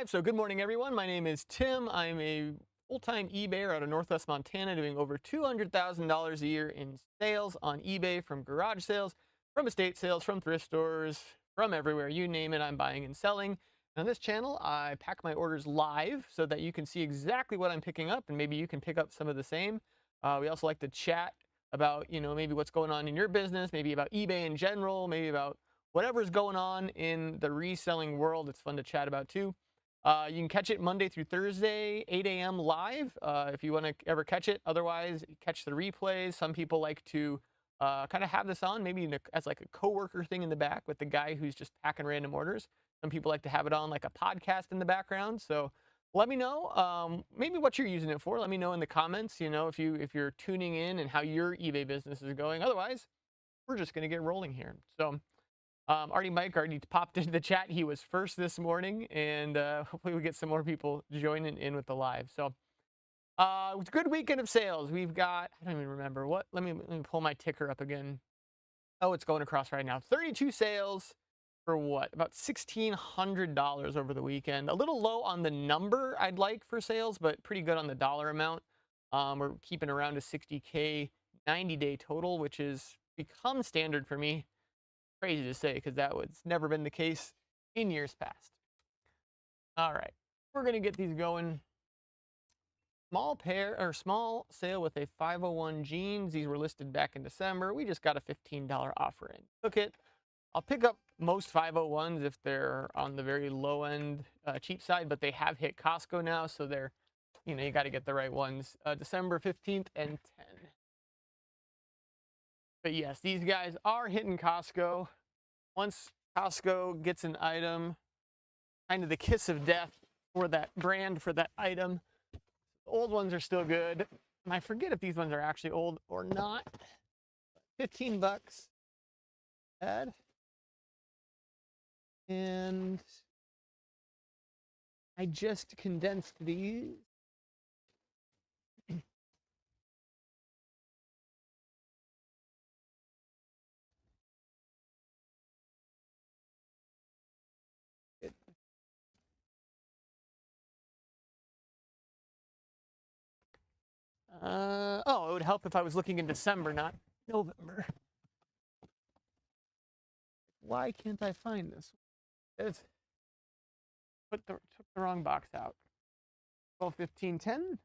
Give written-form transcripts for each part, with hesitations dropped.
live. So good morning, everyone. My name is Tim. I'm a full-time eBayer out of Northwest Montana doing over $200,000 a year in sales on eBay, from garage sales, from estate sales, from thrift stores, from everywhere. You name it, I'm buying and selling. On this channel, I pack my orders live so that you can see exactly what I'm picking up, and maybe you can pick up some of the same. We also like to chat about, maybe what's going on in your business, maybe about eBay in general, maybe about whatever's going on in the reselling world. It's fun to chat about too. You can catch it Monday through Thursday, 8 a.m. live, if you want to ever catch it. Otherwise, catch the replays. Some people like to kind of have this on, maybe as like a coworker thing in the back with the guy who's just packing random orders. Some people like to have it on like a podcast in the background. So let me know maybe what you're using it for. Let me know in the comments, if you're tuning in and how your eBay business is going. Otherwise, we're just going to get rolling here. So Mike already popped into the chat. He was first this morning, and hopefully we get some more people joining in with the live. So it's a good weekend of sales. We've got, I don't even remember what. Let me pull my ticker up again. Oh, it's going across right now. 32 sales for what? About $1,600 over the weekend. A little low on the number I'd like for sales, but pretty good on the dollar amount. We're keeping around a 60K 90-day total, which has become standard for me. Crazy to say, because that was never been the case in years past. All right, we're gonna get these going. Small sale with a 501 jeans. These were listed back in December. We just got a $15 offer in. Took it. I'll pick up most 501s if they're on the very low end, cheap side, but they have hit Costco now, so they're, you got to get the right ones. December 15th and 10. But yes, these guys are hitting Costco. Once Costco gets an item, kind of the kiss of death for that brand, for that item. The old ones are still good. And I forget if these ones are actually old or not. 15 bucks. Bad. And I just condensed these. It would help if I was looking in December, not November. Why can't I find this? Took the wrong box out. 12, 15, 10.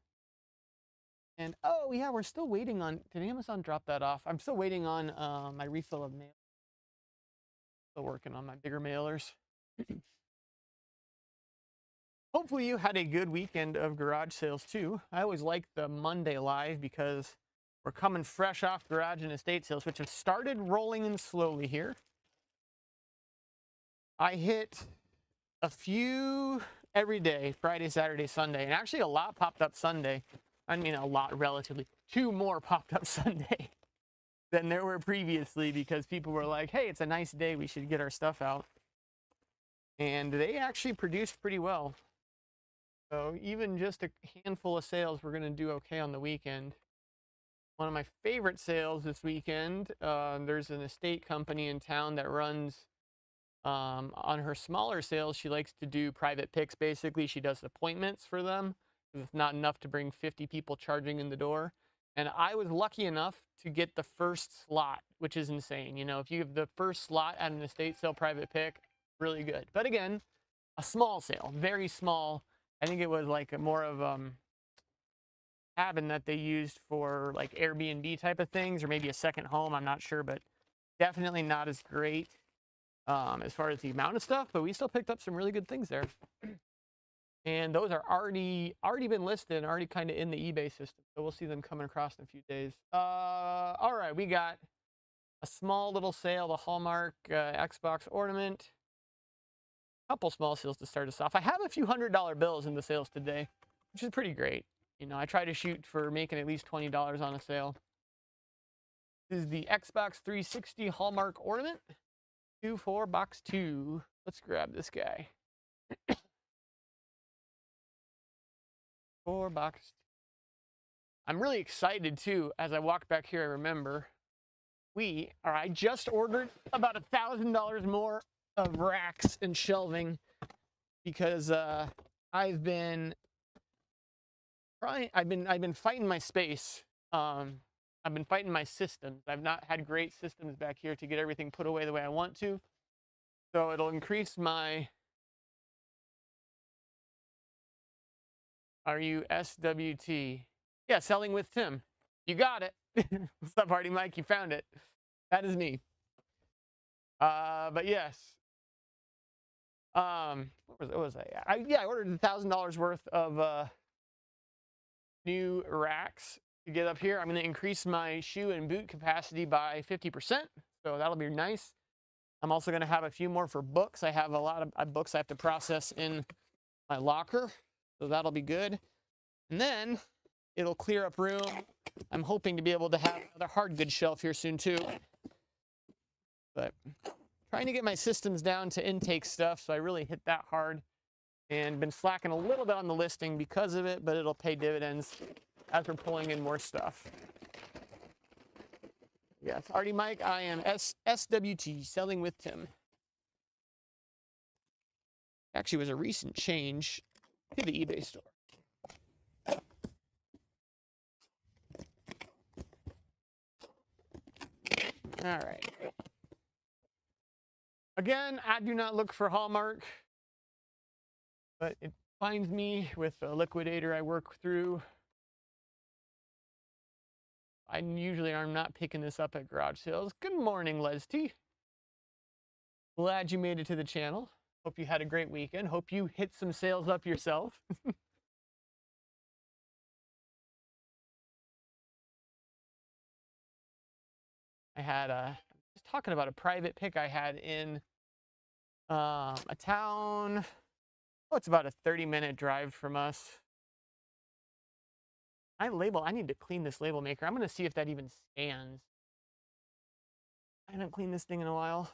And oh yeah, we're still waiting on, did Amazon drop that off? I'm still waiting on my refill of mail. Still working on my bigger mailers. Hopefully you had a good weekend of garage sales too. I always like the Monday live because we're coming fresh off garage and estate sales, which have started rolling in slowly here. I hit a few every day, Friday, Saturday, Sunday, and actually a lot popped up Sunday. I mean, a lot relatively. 2 more popped up Sunday than there were previously, because people were like, hey, it's a nice day, we should get our stuff out. And they actually produced pretty well. So even just a handful of sales, we're going to do okay on the weekend. One of my favorite sales this weekend, there's an estate company in town that runs, on her smaller sales, she likes to do private picks. Basically, she does appointments for them. It's not enough to bring 50 people charging in the door. And I was lucky enough to get the first slot, which is insane. If you have the first slot at an estate sale private pick, really good. But again, a small sale, very small. I think it was like more of cabin that they used for like Airbnb type of things, or maybe a second home. I'm not sure, but definitely not as great as far as the amount of stuff. But we still picked up some really good things there. And those are already been listed and already kind of in the eBay system. So we'll see them coming across in a few days. All right, we got a small little sale, the Hallmark Xbox ornament. Couple small sales to start us off. I have a few $100 bills in the sales today, which is pretty great. I try to shoot for making at least $20 on a sale. This is the Xbox 360 Hallmark ornament. 2-4 box 2. Let's grab this guy. 4 box 2. I'm really excited too. As I walk back here, I remember I just ordered about $1,000 more of racks and shelving, because I've been trying. I've been fighting my space. I've been fighting my systems. I've not had great systems back here to get everything put away the way I want to. So it'll increase my. Are you SWT? Yeah, selling with Tim. You got it. What's up, Hardy Mike? You found it. That is me. But yes. What was I? Yeah, I ordered $1,000 worth of new racks to get up here. I'm going to increase my shoe and boot capacity by 50%. So that'll be nice. I'm also going to have a few more for books. I have a lot of books I have to process in my locker. So that'll be good. And then it'll clear up room. I'm hoping to be able to have another hard goods shelf here soon too. But trying to get my systems down to intake stuff. So I really hit that hard and been slacking a little bit on the listing because of it, but it'll pay dividends as we're pulling in more stuff. Yes, Artie Mike, I am SWT, selling with Tim. Actually was a recent change to the eBay store. All right. Again, I do not look for Hallmark, but it finds me with a liquidator I work through. I usually am not picking this up at garage sales. Good morning, Leslie. Glad you made it to the channel. Hope you had a great weekend. Hope you hit some sales up yourself. I had was talking about a private pick I had in a town. Oh, it's about a 30-minute drive from us. I need to clean this label maker. I'm going to see if that even scans. I haven't cleaned this thing in a while.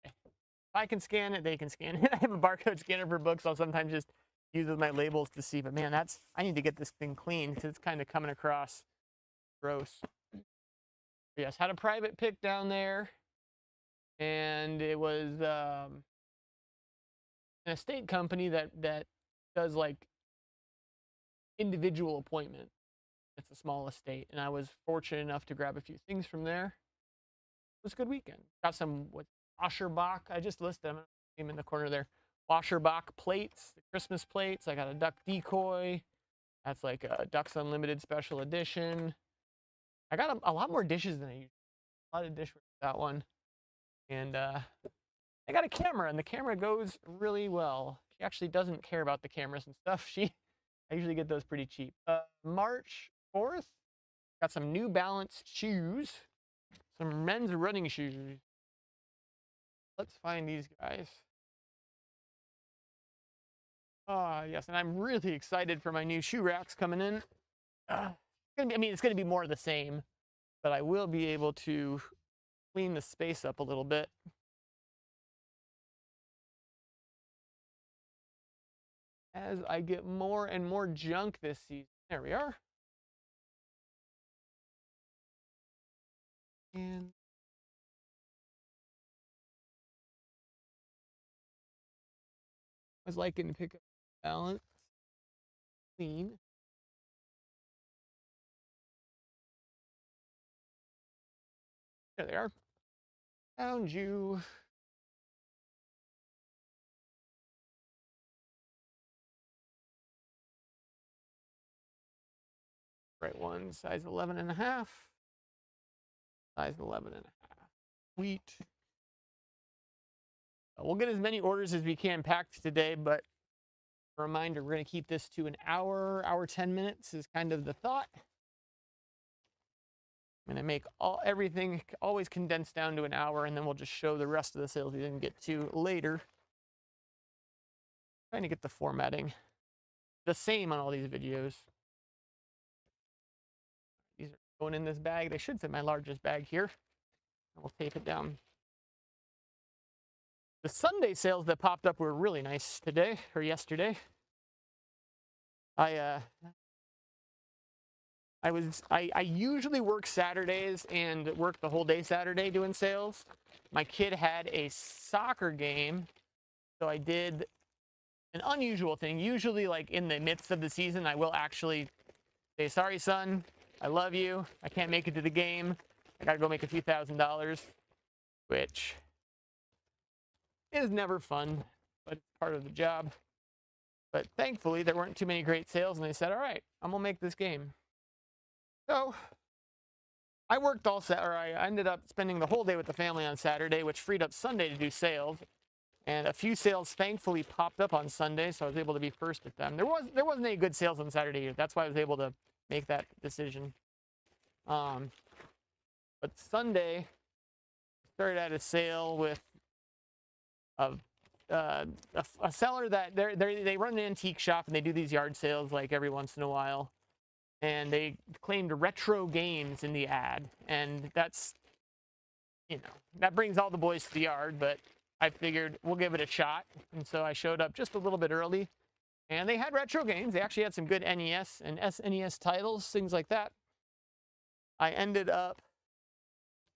Okay. If I can scan it, they can scan it. I have a barcode scanner for books. I'll sometimes just use with my labels to see. But man, I need to get this thing clean because it's kind of coming across gross. Yes, had a private pick down there. And it was an estate company that does like individual appointment. It's a small estate, and I was fortunate enough to grab a few things from there. It was a good weekend. Got some Washerbach. I just listed them in the corner there. Washerbach plates, the Christmas plates. I got a duck decoy. That's like a Ducks Unlimited special edition. I got a lot more dishes than I used. A lot of dish with that one. And I got a camera, and the camera goes really well. She actually doesn't care about the cameras and stuff. I usually get those pretty cheap. March 4th, got some New Balance shoes, some men's running shoes. Let's find these guys. Yes, and I'm really excited for my new shoe racks coming in. It's gonna be more of the same, but I will be able to clean the space up a little bit. As I get more and more junk this season. There we are. And I was liking to pick up balance, clean. There they are. Found you. Right one, size 11.5. Size 11.5. Sweet. We'll get as many orders as we can packed today, but a reminder, we're going to keep this to an hour 10 minutes is kind of the thought. I'm going to make everything always condensed down to an hour, and then we'll just show the rest of the sales we didn't get to later. Trying to get the formatting the same on all these videos. These are going in this bag. They should fit my largest bag here. We'll tape it down. The Sunday sales that popped up were really nice today or yesterday. I usually work Saturdays and work the whole day Saturday doing sales. My kid had a soccer game, so I did an unusual thing. Usually, like in the midst of the season, I will actually say, sorry, son, I love you. I can't make it to the game. I got to go make a few $1,000s, which is never fun, but it's part of the job. But thankfully, there weren't too many great sales, and they said, all right, I'm going to make this game. So I worked all set, or I ended up spending the whole day with the family on Saturday, which freed up Sunday to do sales. And a few sales thankfully popped up on Sunday, so I was able to be first at them. There wasn't any good sales on Saturday either. That's why I was able to make that decision. But Sunday started at a sale with a seller that they run an antique shop, and they do these yard sales like every once in a while. And they claimed retro games in the ad, and that's, that brings all the boys to the yard, but I figured we'll give it a shot. And so I showed up just a little bit early, and they had retro games. They actually had some good NES and SNES titles, things like that. I ended up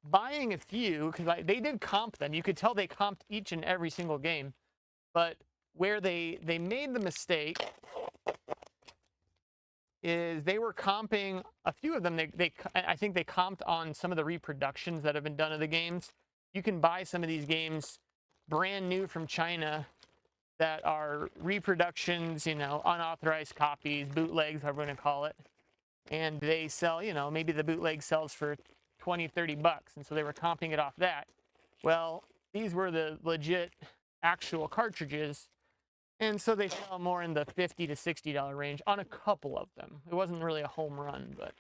buying a few because they did comp them. You could tell they comped each and every single game, but where they made the mistake is they were comping a few of them. I think they comped on some of the reproductions that have been done of the games. You can buy some of these games brand new from China that are reproductions, unauthorized copies, bootlegs, however you want to call it. And they sell, maybe the bootleg sells for 20, 30 bucks. And so they were comping it off that. Well, these were the legit actual cartridges. And so they sell more in the $50 to $60 range on a couple of them. It wasn't really a home run, but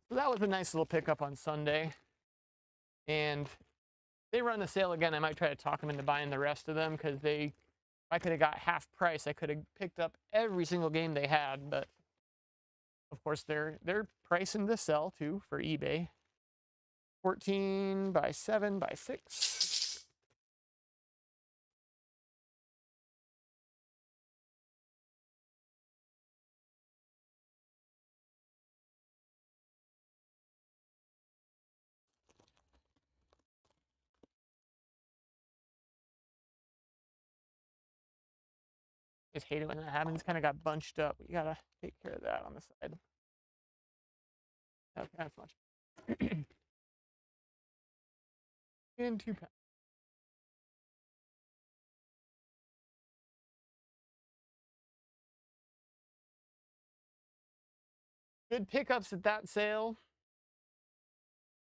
so that was a nice little pickup on Sunday. And they run the sale again. I might try to talk them into buying the rest of them because if I could have got half price, I could have picked up every single game they had. But of course, they're pricing to sell too for eBay. 14 by 7 by 6. Just hate it when that happens. Kind of got bunched up. You gotta take care of that on the side. Okay, that's much. And 2 pounds. Good pickups at that sale.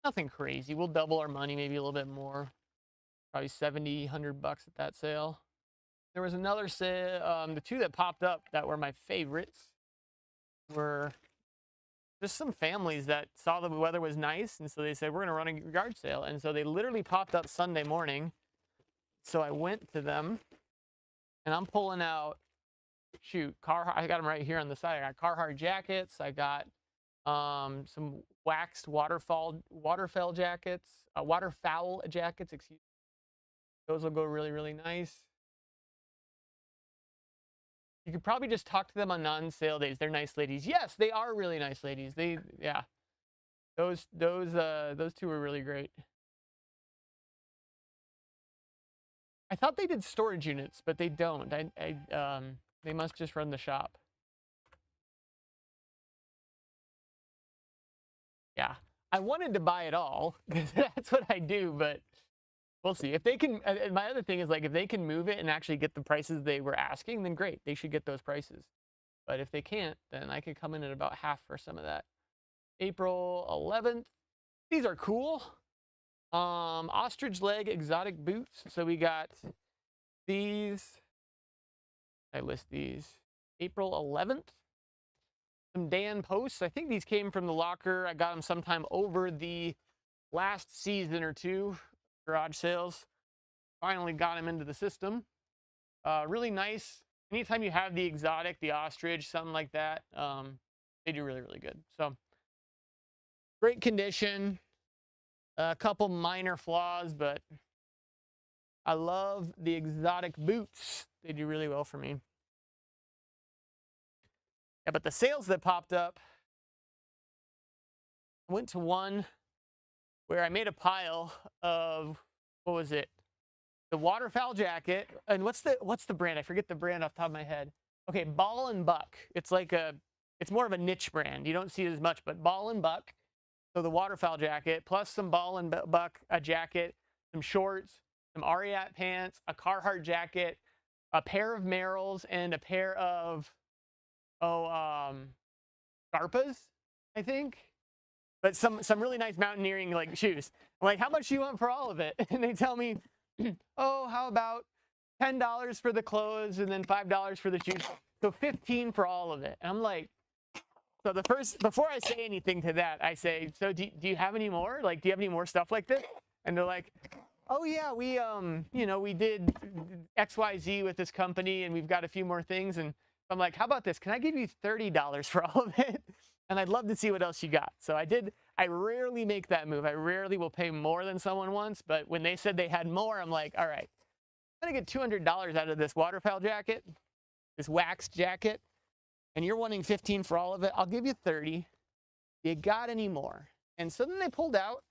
Nothing crazy. We'll double our money, maybe a little bit more. Probably 70, 100 bucks at that sale. There was another sale. The two that popped up that were my favorites were just some families that saw the weather was nice, and so they said, we're going to run a yard sale. And so they literally popped up Sunday morning. So I went to them, and I'm pulling out, I got them right here on the side. I got Carhartt jackets. I got some waxed waterfowl jackets, excuse me. Those will go really, really nice. You could probably just talk to them on non-sale days. They're nice ladies. Yes, they are really nice ladies. Yeah. Those two were really great. I thought they did storage units, but they don't. They must just run the shop. Yeah. I wanted to buy it all because that's what I do, but we'll see. If they can, my other thing is, like, if they can move it and actually get the prices they were asking, then great. They should get those prices. But if they can't, then I could come in at about half for some of that. April 11th. These are cool. Ostrich leg exotic boots. So we got these. I list these. April 11th. Some Dan posts. I think these came from the locker. I got them sometime over the last season or two. Garage sales. Finally got them into the system. Really nice. Anytime you have the exotic, the ostrich, something like that, they do really, really good. So great condition. A couple minor flaws, but I love the exotic boots. They do really well for me. Yeah, but the sales that popped up, I went to one where I made a pile of, what was it? the waterfowl jacket, and what's the brand? I forget the brand off the top of my head. Okay, Ball and Buck. It's like it's more of a niche brand. You don't see it as much, but Ball and Buck. So the waterfowl jacket, plus some Ball and Buck, a jacket, some shorts, some Ariat pants, a Carhartt jacket, a pair of Merrells, and a pair of Scarpas, I think. But some really nice mountaineering like shoes. I'm like, how much do you want for all of it? And they tell me, oh, how about $10 for the clothes and then $5 for the shoes? So $15 for all of it. And I'm like, so before I say anything to that, I say, so do you have any more? Like, do you have any more stuff like this? And they're like, oh yeah, we we did XYZ with this company and we've got a few more things. And I'm like, how about this? Can I give you $30 for all of it? And I'd love to see what else you got. So I did. I rarely make that move. I rarely will pay more than someone wants. But when they said they had more, I'm like, all right, I'm going to get $200 out of this waterfowl jacket, this waxed jacket. And you're wanting $15 for all of it. I'll give you $30. You got any more? And so then they pulled out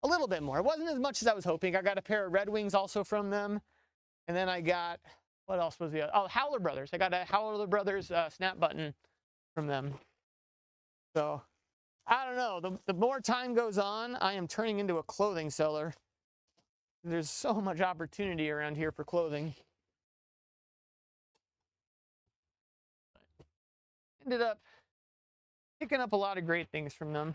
a little bit more. It wasn't as much as I was hoping. I got a pair of Red Wings also from them. And then I got, what else was the other? Oh, Howler Brothers. I got a Howler Brothers snap button from them. So I don't know. The more time goes on, I am turning into a clothing seller. There's so much opportunity around here for clothing. Ended up picking up a lot of great things from them.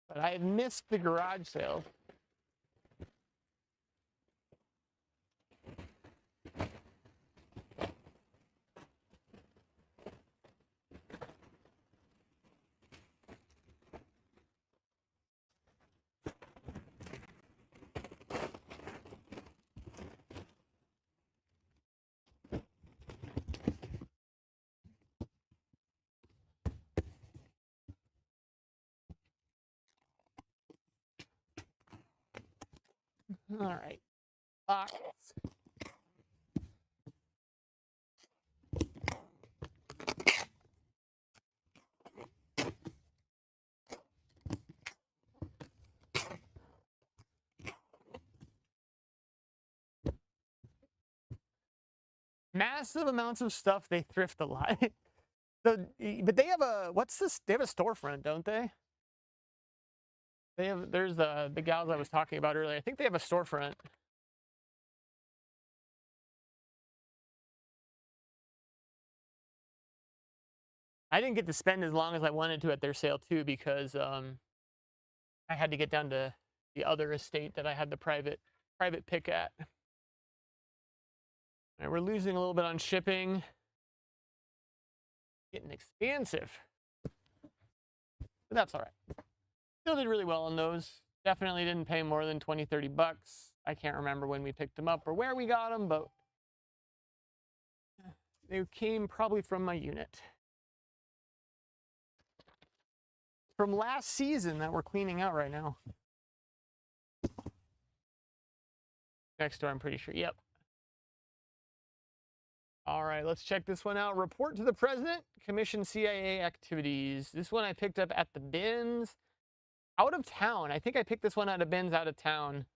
But I have missed the garage sale. All right. Box. Massive amounts of stuff. They thrift a lot. So, but they have a, what's this? They have a storefront, don't they? There's the gals I was talking about earlier. I think they have a storefront. I didn't get to spend as long as I wanted to at their sale too, because I had to get down to the other estate that I had the private pick at. And we're losing a little bit on shipping. Getting expensive. But that's all right. Still did really well on those. Definitely didn't pay more than 20, 30 bucks. I can't remember when we picked them up or where we got them, but they came probably from my unit. From last season that we're cleaning out right now. Next door, I'm pretty sure. Yep. All right, let's check this one out. Report to the president, commission CIA activities. This one I picked up at the bins out of town. I think I picked this one out of bins out of town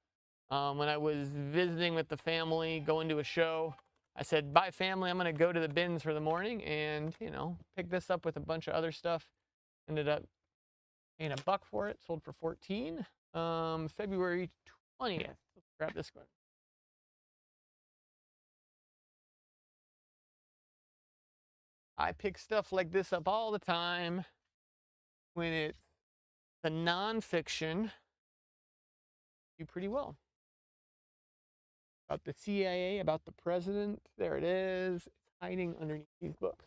when I was visiting with the family, going to a show. I said, bye family, I'm going to go to the bins for the morning and, pick this up with a bunch of other stuff. Ended up paying $1 for it, sold for 14. February 20th. Let's grab this one. I pick stuff like this up all the time when it's the nonfiction. Do pretty well. About the CIA, about the president. There it is. It's hiding underneath these books.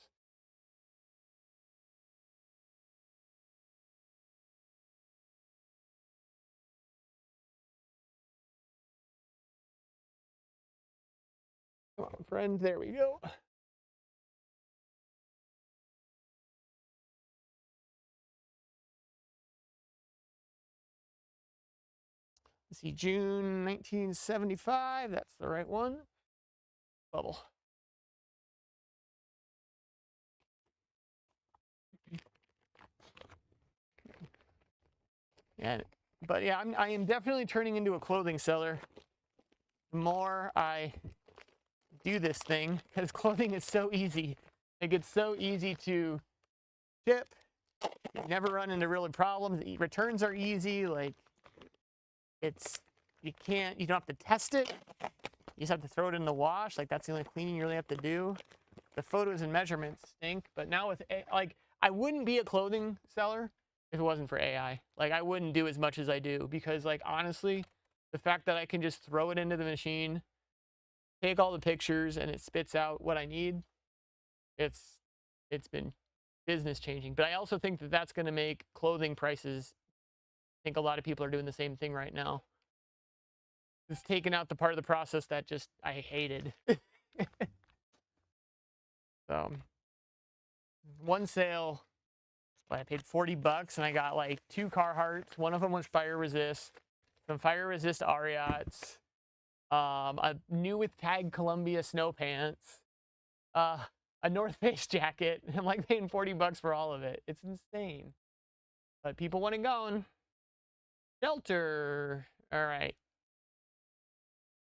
Come on, friends. There we go. Let's see, June 1975. That's the right one. Bubble. Yeah, But yeah, I am definitely turning into a clothing seller. The more I do this thing, because clothing is so easy. Like, it's so easy to ship. You never run into really problems. Returns are easy. Like, you don't have to test it. You just have to throw it in the wash. Like, that's the only cleaning you really have to do. The photos and measurements stink. But now with, like, I wouldn't be a clothing seller if it wasn't for AI. Like, I wouldn't do as much as I do because, like, honestly, the fact that I can just throw it into the machine, take all the pictures, and it spits out what I need, it's been business changing. But I also think that that's going to make clothing prices, I think a lot of people are doing the same thing right now. It's taking out the part of the process that just I hated. So one sale, I paid $40 and I got like 2 Carhartts. One of them was fire resist, some fire resist Ariats, a new with tag Columbia snow pants, a North Face jacket. I'm like paying $40 for all of it. It's insane. But people want it going. Shelter. All right.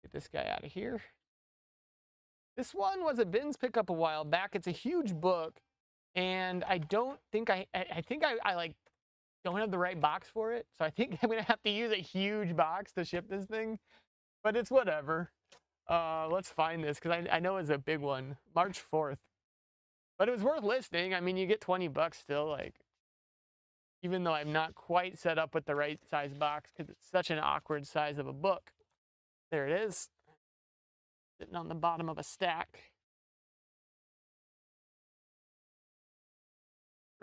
Get this guy out of here. This one was a bins pickup a while back. It's a huge book, and I don't think I think I like don't have the right box for it. So I think I'm gonna have to use a huge box to ship this thing, but it's whatever. Let's find this because I know it's a big one. March 4th, but it was worth listening. I mean, you get $20 still, like, even though I'm not quite set up with the right size box because it's such an awkward size of a book. There it is, sitting on the bottom of a stack.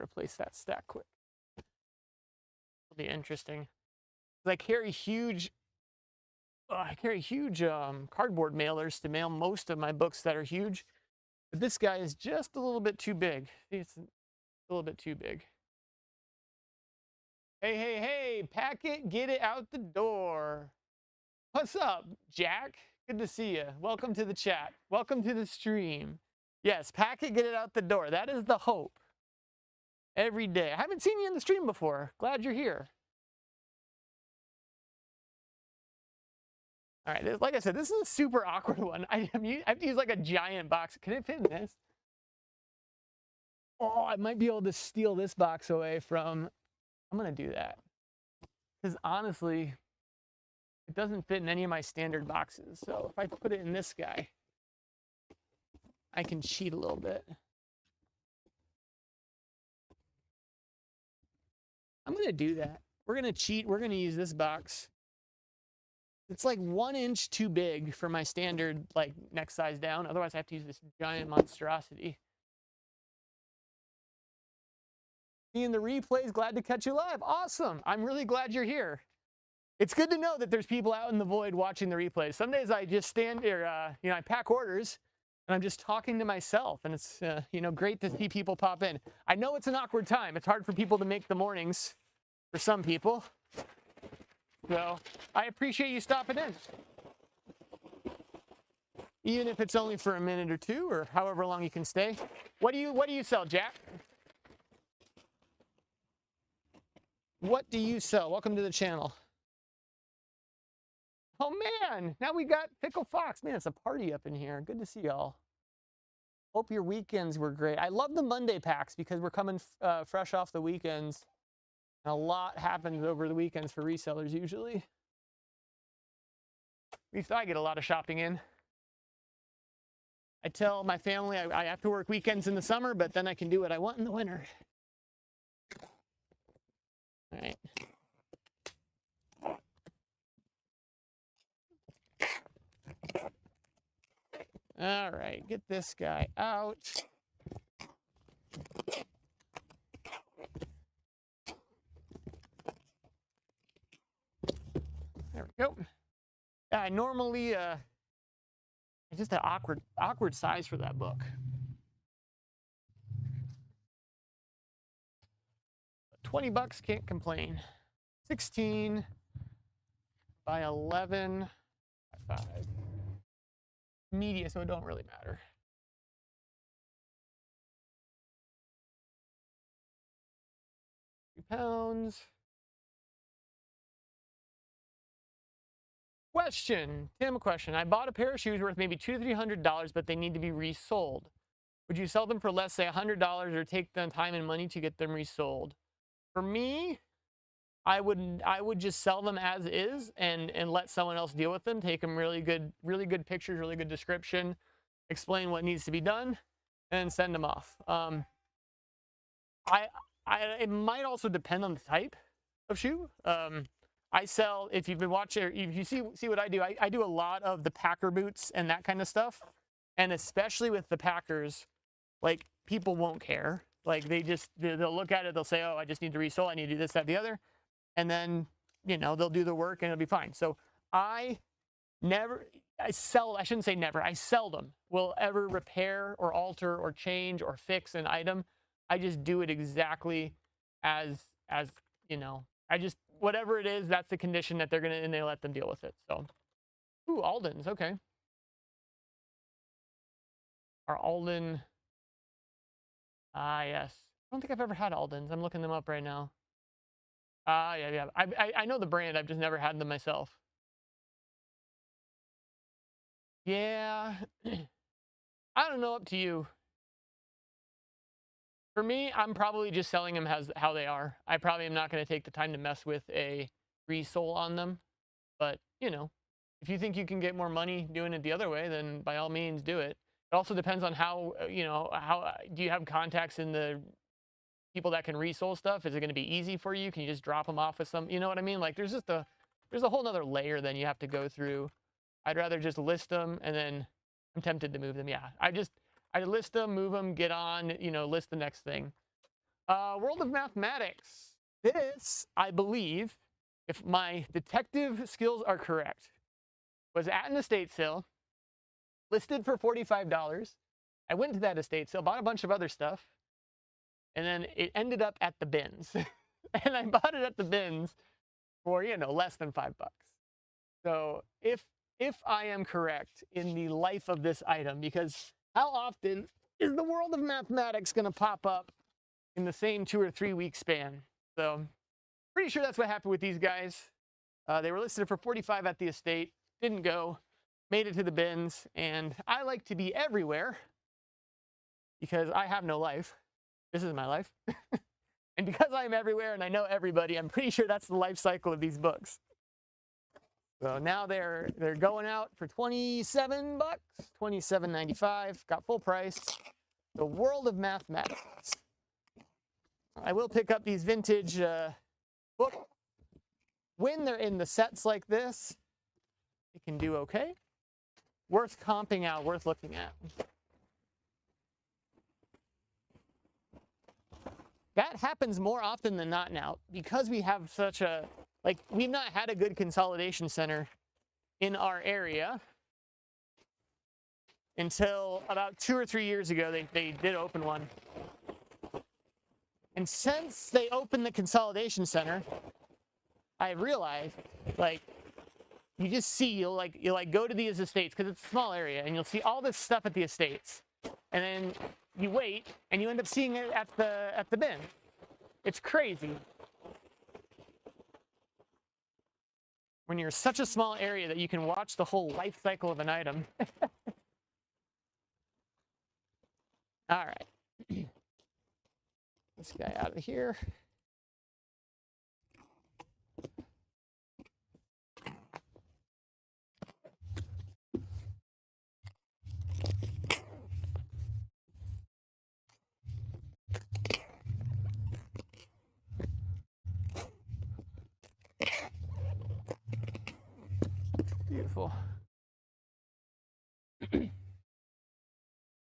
Replace that stack quick. It'll be interesting. I carry huge cardboard mailers to mail most of my books that are huge, but this guy is just a little bit too big. It's a little bit too big. Hey, hey, hey, pack it, get it out the door. What's up, Jack? Good to see you. Welcome to the chat. Welcome to the stream. Yes, pack it, get it out the door. That is the hope. Every day. I haven't seen you in the stream before. Glad you're here. All right, like I said, this is a super awkward one. I have to use like a giant box. Can it fit in this? Oh, I might be able to steal this box away from, I'm gonna do that. Because honestly, it doesn't fit in any of my standard boxes. So if I put it in this guy, I can cheat a little bit. I'm gonna do that. We're gonna cheat. We're gonna use this box. It's like 1 inch too big for my standard, like, next size down. Otherwise, I have to use this giant monstrosity. Seeing the replays, glad to catch you live. Awesome. I'm really glad you're here. It's good to know that there's people out in the void watching the replays. Some days I just stand here, I pack orders, and I'm just talking to myself, and it's, great to see people pop in. I know it's an awkward time. It's hard for people to make the mornings for some people. So I appreciate you stopping in. Even if it's only for a minute or two or however long you can stay. What do you sell, Jack? What do you sell? Welcome to the channel. Oh man, now we got Pickle Fox. Man, it's a party up in here. Good to see y'all. Hope your weekends were great. I love the Monday packs because we're coming fresh off the weekends. And a lot happens over the weekends for resellers usually. At least I get a lot of shopping in. I tell my family I have to work weekends in the summer, but then I can do what I want in the winter. All right. All right, get this guy out. There we go. I normally, it's just an awkward size for that book. 20 bucks, can't complain. 16 by 11 by 5. Media, so it don't really matter. £3. Tim, question. I bought a pair of shoes worth maybe $200 to $300, but they need to be resold. Would you sell them for less, say $100, or take the time and money to get them resold? For me, I would just sell them as is and let someone else deal with them. Take them really good pictures, really good description, explain what needs to be done, and send them off. It might also depend on the type of shoe. I sell, if you've been watching, or if you see what I do, I do a lot of the Packer boots and that kind of stuff. And especially with the Packers, like, people won't care. Like, they'll look at it, they'll say, oh, I just need to resole, I need to do this, that, the other. And then, you know, they'll do the work and it'll be fine. So I shouldn't say never, I seldom will ever repair or alter or change or fix an item. I just do it exactly as you know, whatever it is, that's the condition that they're gonna, and they let them deal with it. So, ooh, Alden's, okay. Our Alden, yes. I don't think I've ever had Alden's. I'm looking them up right now. Yeah. I know the brand. I've just never had them myself. Yeah. I don't know, up to you. For me, I'm probably just selling them as how they are. I probably am not going to take the time to mess with a resole on them. But, you know, if you think you can get more money doing it the other way, then by all means do it. It also depends on how, you know, how do you have contacts in the people that can resole stuff? Is it going to be easy for you? Can you just drop them off with some, you know what I mean? Like, there's a whole nother layer then you have to go through. I'd rather just list them, and then I'm tempted to move them. Yeah, I list them, move them, get on, you know, list the next thing. World of Mathematics. This, I believe, if my detective skills are correct, was at an estate sale, listed for $45. I went to that estate sale, bought a bunch of other stuff, and then it ended up at the bins. And I bought it at the bins for, you know, less than $5. So if I am correct in the life of this item, because how often is the World of Mathematics going to pop up in the same 2 or 3 week span? So pretty sure that's what happened with these guys. They were listed for $45 at the estate, didn't go, made it to the bins, and I like to be everywhere because I have no life. This is my life. And because I'm everywhere and I know everybody, I'm pretty sure that's the life cycle of these books. So now they're going out for $27, $27.95, got full price. The World of Mathematics. I will pick up these vintage books when they're in the sets like this. It can do okay. Worth comping out, worth looking at. That happens more often than not now because we have such a, like, we've not had a good consolidation center in our area until about 2 or 3 years ago. They did open one. And since they opened the consolidation center, I realized, like, you just see, you'll go to these estates because it's a small area, and you'll see all this stuff at the estates, and then you wait and you end up seeing it at the bin. It's crazy when you're such a small area that you can watch the whole life cycle of an item. All right, this guy out of here. Beautiful.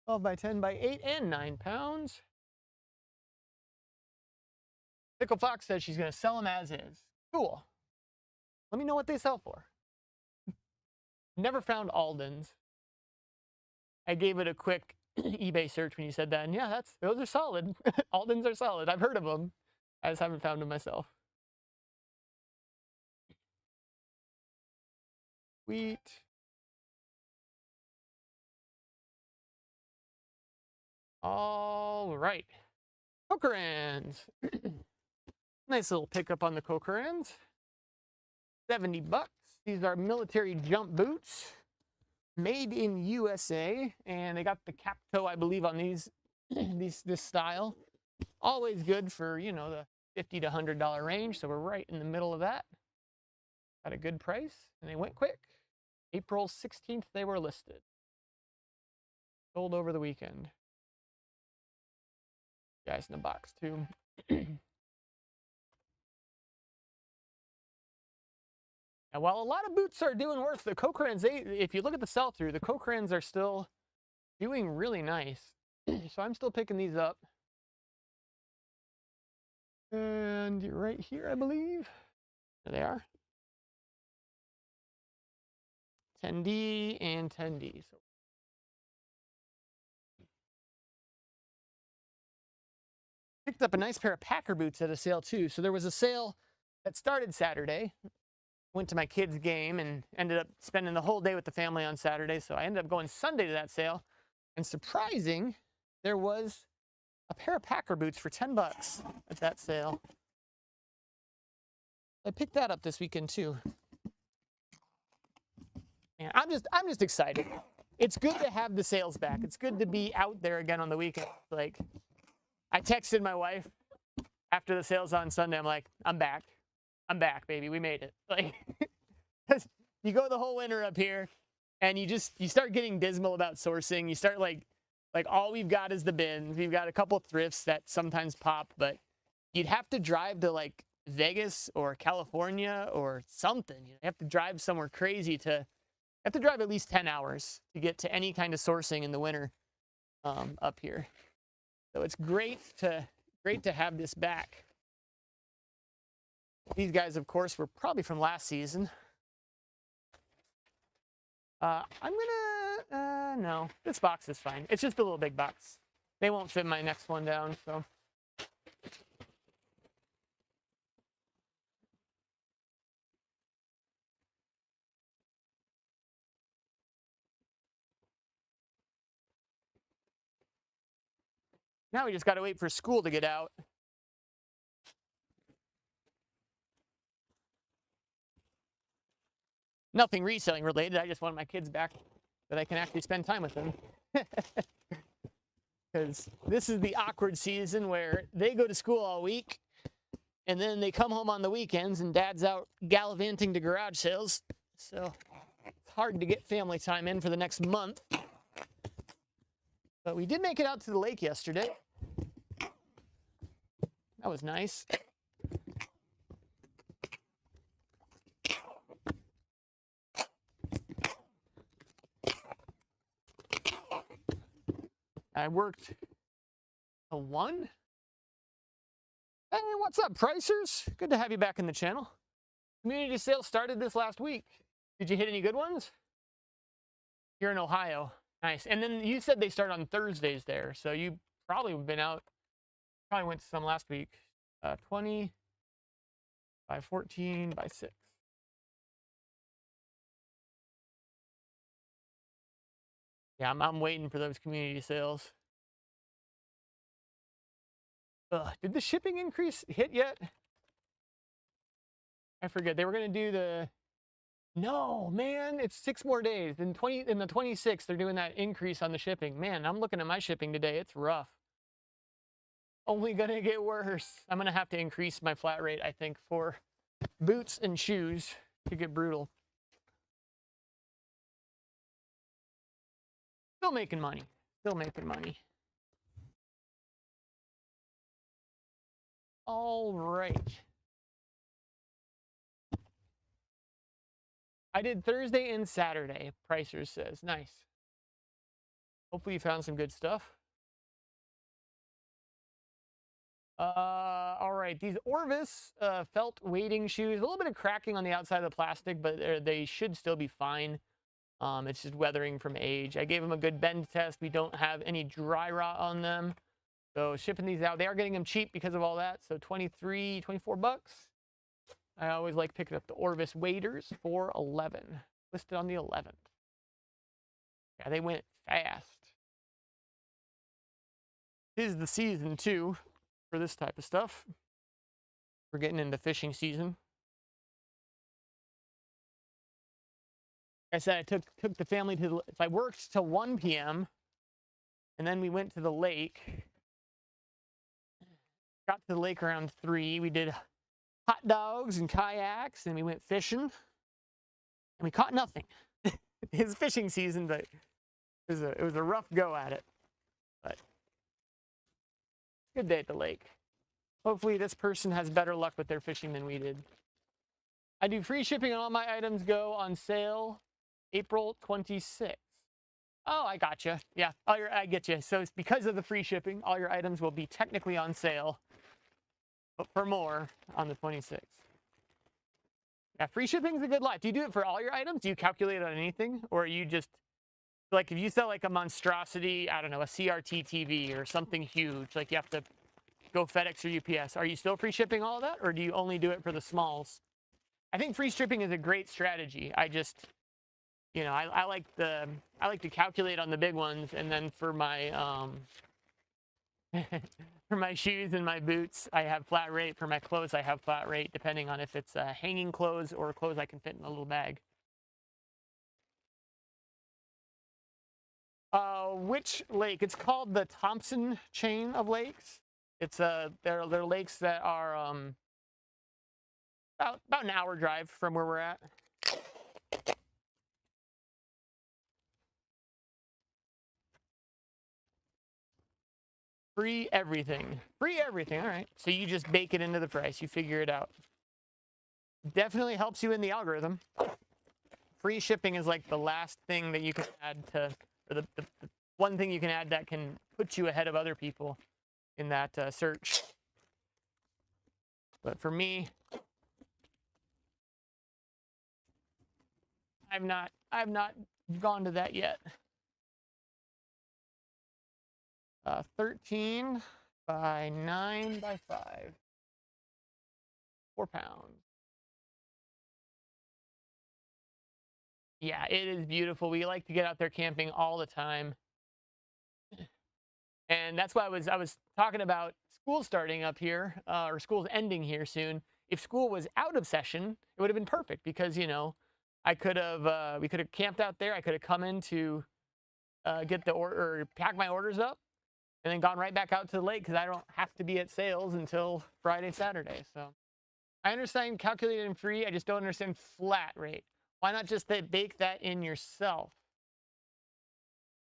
12 by 10 by 8 and 9 pounds. Pickle Fox says she's going to sell them as is. Cool. Let me know what they sell for. Never found Alden's. I gave it a quick eBay search when you said that, and yeah, those are solid. Alden's are solid. I've heard of them. I just haven't found them myself. Wheat. All right. Cokerans. Nice little pickup on the Cokerans. $70. These are military jump boots, made in USA, and they got the cap toe, I believe, on these, this style. Always good for, you know, the $50 to $100 range, so we're right in the middle of that. At a good price, and they went quick. April 16th, they were listed. Sold over the weekend. Guys in the box, too. And while a lot of boots are doing worse, the Cochrans, if you look at the sell-through, the Cochrans are still doing really nice. So I'm still picking these up. And right here, I believe. There they are. 10D and 10D. So picked up a nice pair of Packer boots at a sale too. So there was a sale that started Saturday. Went to my kids' game and ended up spending the whole day with the family on Saturday. So I ended up going Sunday to that sale. And surprising, there was a pair of Packer boots for $10 at that sale. I picked that up this weekend too. And I'm just excited. It's good to have the sales back. It's good to be out there again on the weekend. Like, I texted my wife after the sales on Sunday. I'm like, I'm back. I'm back, baby. We made it. Like, you go the whole winter up here, and you start getting dismal about sourcing. You start like all we've got is the bins. We've got a couple thrifts that sometimes pop, but you'd have to drive to like Vegas or California or something. You have to drive somewhere crazy to. You have to drive at least 10 hours to get to any kind of sourcing in the winter up here. So it's great to have this back. These guys, of course, were probably from last season. No, this box is fine. It's just a little big box. They won't fit my next one down, so. Now we just got to wait for school to get out. Nothing reselling related. I just want my kids back that I can actually spend time with them. Because this is the awkward season where they go to school all week and then they come home on the weekends and dad's out gallivanting to garage sales. So it's hard to get family time in for the next month. But we did make it out to the lake yesterday. That was nice. I worked a 1. Hey, what's up, pricers? Good to have you back in the channel. Community sales started this last week. Did you hit any good ones? You're in Ohio. Nice. And then you said they start on Thursdays there, so you probably been out. Probably went to some last week. 20 by 14 by 6. Yeah, I'm waiting for those community sales. Did the shipping increase hit yet? I forget. They were going to do the... No, man, it's 6 more days. In the 26th, they're doing that increase on the shipping. Man, I'm looking at my shipping today. It's rough. Only going to get worse. I'm going to have to increase my flat rate, I think, for boots and shoes to get brutal. Still making money. Still making money. All right. I did Thursday and Saturday, Pricer says. Nice. Hopefully you found some good stuff. All right, these Orvis felt wading shoes. A little bit of cracking on the outside of the plastic, but they should still be fine. It's just weathering from age. I gave them a good bend test. We don't have any dry rot on them. So shipping these out, they are getting them cheap because of all that. So 23, 24 bucks. I always like picking up the Orvis waders for 11. Listed on the 11th. Yeah, they went fast. This is the season too for this type of stuff. We're getting into fishing season. I said I took the family to so I worked till 1 p.m. and then we went to the lake. Got to the lake around 3. We did hot dogs and kayaks, and we went fishing, and we caught nothing. It's fishing season, but it was a rough go at it. But good day at the lake. Hopefully this person has better luck with their fishing than we did. I do free shipping, and all my items go on sale April 26th. Oh, I gotcha. Yeah, I get you. So it's because of the free shipping, all your items will be technically on sale, but for more on the 26th. Yeah, free shipping is a good lot. Do you do it for all your items? Do you calculate on anything? Or are you just, like, if you sell like a monstrosity, I don't know, a CRT TV or something huge, like you have to go FedEx or UPS, are you still free shipping all of that? Or do you only do it for the smalls? I think free shipping is a great strategy. I just, you know, I like to calculate on the big ones, and then for my for my shoes and my boots, I have flat rate. For my clothes, I have flat rate, depending on if it's hanging clothes or clothes I can fit in a little bag. Which lake? It's called the Thompson chain of lakes. It's they're lakes that are about an hour drive from where we're at. Free everything. Free everything. All right. So you just bake it into the price. You figure it out. Definitely helps you in the algorithm. Free shipping is like the last thing that you can add to, or the one thing you can add that can put you ahead of other people in that search. But for me, I've not gone to that yet. 13 by 9 by 5. 4 pounds. Yeah, it is beautiful. We like to get out there camping all the time. And that's why I was talking about school starting up here, or school's ending here soon. If school was out of session, it would have been perfect because, you know, I could have we could have camped out there. I could have come in to get the order, or pack my orders up, and then gone right back out to the lake because I don't have to be at sales until Friday, Saturday. So I understand calculated and free. I just don't understand flat rate. Why not just bake that in yourself?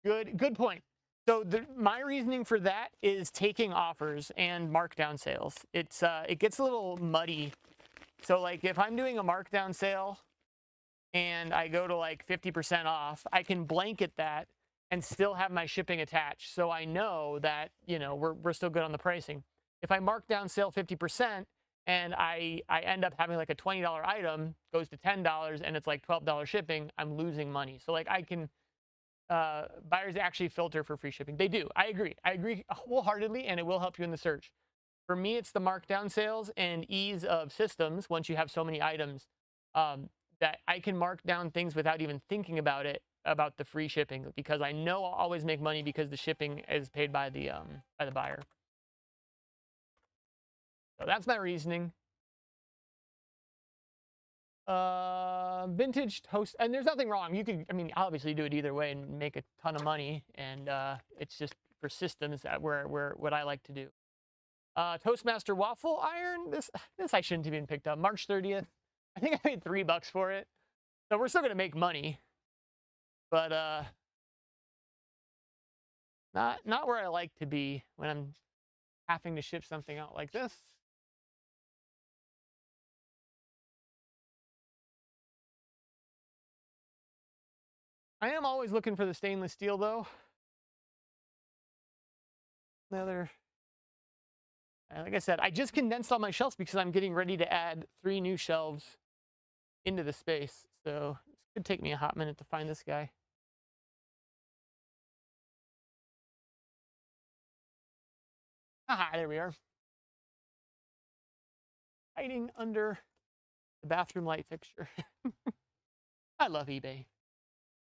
Good point. So my reasoning for that is taking offers and markdown sales. It gets a little muddy. So like if I'm doing a markdown sale and I go to like 50% off, I can blanket that and still have my shipping attached. So I know that, you know, we're still good on the pricing. If I mark down sale 50% and I end up having like a $20 item goes to $10 and it's like $12 shipping, I'm losing money. So like I can, buyers actually filter for free shipping. They do. I agree wholeheartedly, and it will help you in the search. For me, it's the markdown sales and ease of systems once you have so many items, that I can mark down things without even thinking about it, about the free shipping, because I know I'll always make money because the shipping is paid by the buyer. So that's my reasoning. Vintage toast, and there's nothing wrong. You can, I mean, obviously do it either way and make a ton of money, and it's just for systems that where what I like to do. Toastmaster waffle iron. This I shouldn't have even picked up. March 30th. I think I paid $3 for it, so we're still gonna make money, but not where I like to be when I'm having to ship something out like this. I am always looking for the stainless steel though. Another, like I said, I just condensed all my shelves because I'm getting ready to add 3 new shelves into the space. So it could take me a hot minute to find this guy. Aha, there we are. Hiding under the bathroom light fixture. I love eBay.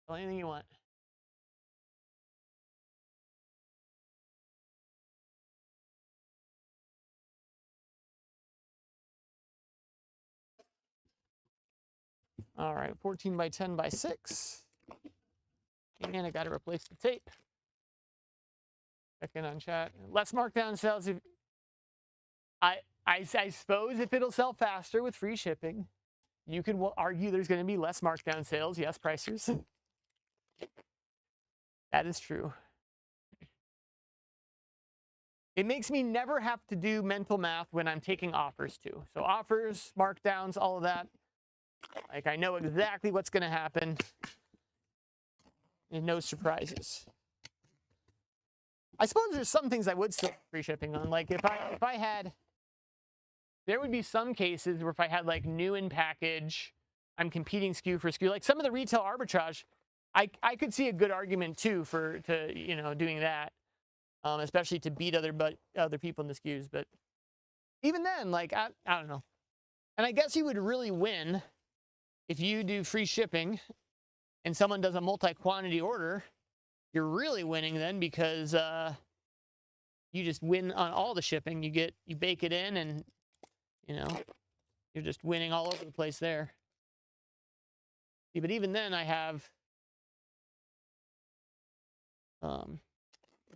Sell anything you want. All right, 14 by 10 by 6. And I got to replace the tape. Check in on chat. Less markdown sales. I suppose if it'll sell faster with free shipping, you could argue there's going to be less markdown sales. Yes, pricers. That is true. It makes me never have to do mental math when I'm taking offers too. So offers, markdowns, all of that. Like I know exactly what's going to happen. And no surprises. I suppose there's some things I would still free shipping on. Like if I had, there would be some cases where if I had like new in package, I'm competing SKU for SKU. Like some of the retail arbitrage, I could see a good argument too for doing that, especially to beat other people in the SKUs. But even then, like I don't know. And I guess you would really win if you do free shipping and someone does a multi-quantity order. You're really winning then because you just win on all the shipping. You bake it in and you're just winning all over the place there. See, but even then I have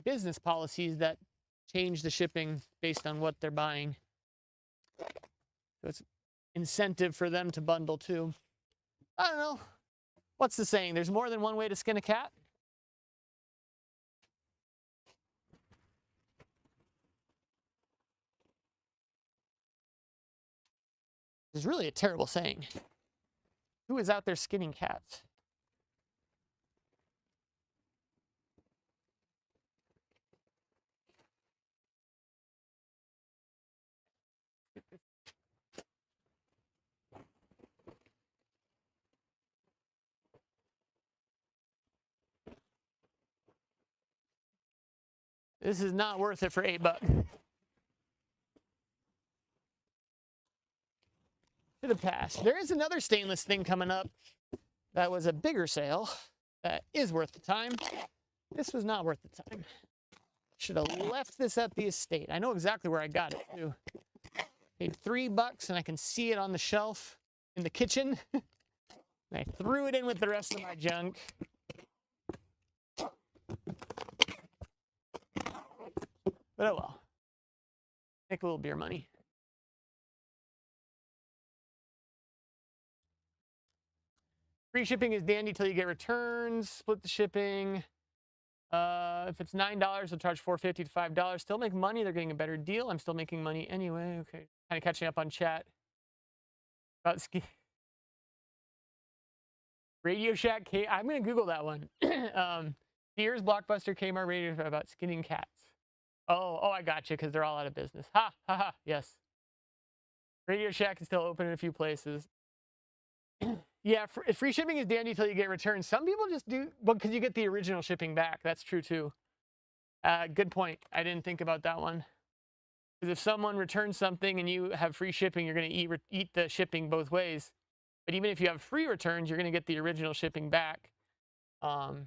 business policies that change the shipping based on what they're buying. So it's incentive for them to bundle too. I don't know. What's the saying? There's more than one way to skin a cat. It's really a terrible saying. Who is out there skinning cats? This is not worth it for $8. Should have passed. There is another stainless thing coming up that was a bigger sale that is worth the time. This was not worth the time. Should have left this at the estate. I know exactly where I got it too. Paid $3 and I can see it on the shelf in the kitchen. And I threw it in with the rest of my junk. But oh well. Make a little beer money. Free shipping is dandy till you get returns. Split the shipping. If it's $9, they'll charge $4.50 to $5. Still make money. They're getting a better deal. I'm still making money anyway. Okay. Kind of catching up on chat. About Radio Shack. I'm going to Google that one. Sears, Blockbuster, Kmart, Radio Shack about skinning cats. Oh, I got you because they're all out of business. Ha, ha, ha. Yes. Radio Shack is still open in a few places. Yeah, free shipping is dandy till you get returns. Some people just do, because you get the original shipping back. That's true too. Good point. I didn't think about that one. Because if someone returns something and you have free shipping, you're going to eat the shipping both ways. But even if you have free returns, you're going to get the original shipping back the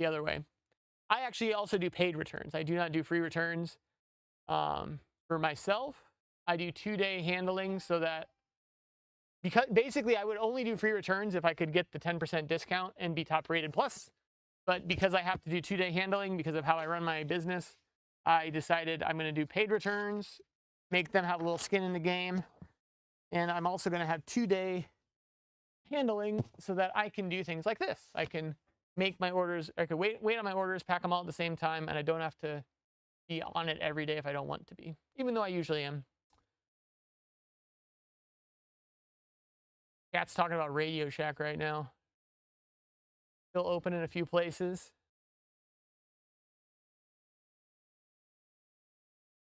other way. I actually also do paid returns. I do not do free returns. For myself, I do 2-day handling so that, because basically I would only do free returns if I could get the 10% discount and be top rated plus. But because I have to do 2-day handling because of how I run my business, I decided I'm going to do paid returns, make them have a little skin in the game. And I'm also going to have 2-day handling so that I can do things like this. I can make my orders, I can wait on my orders, pack them all at the same time, and I don't have to be on it every day if I don't want to be, even though I usually am. Cat's talking about Radio Shack right now. Still open in a few places.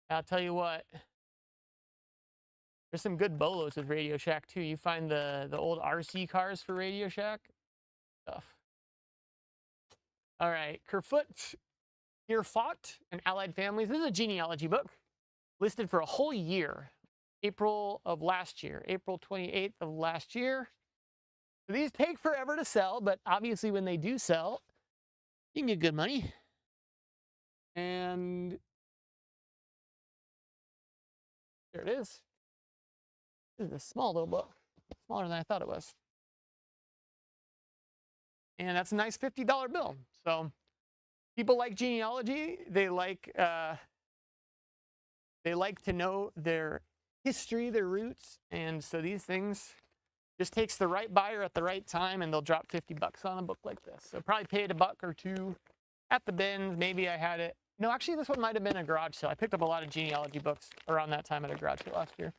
I'll tell you what. There's some good bolos with Radio Shack too. You find the old RC cars for Radio Shack stuff. All right, Kerfoot, Kerfoot, and Allied Families. This is a genealogy book listed for a whole year. April of last year, April 28th of last year. So these take forever to sell, but obviously when they do sell, you can get good money. And there it is. This is a small little book. smaller than I thought it was. And that's a nice $50 bill. So people like genealogy. They like to know their history, their roots. And so these things just takes the right buyer at the right time, and they'll drop 50 bucks on a book like this. So probably paid a buck or two at the bins. Maybe I had it. No, actually, this one might have been a garage sale. I picked up a lot of genealogy books around that time at a garage sale last year.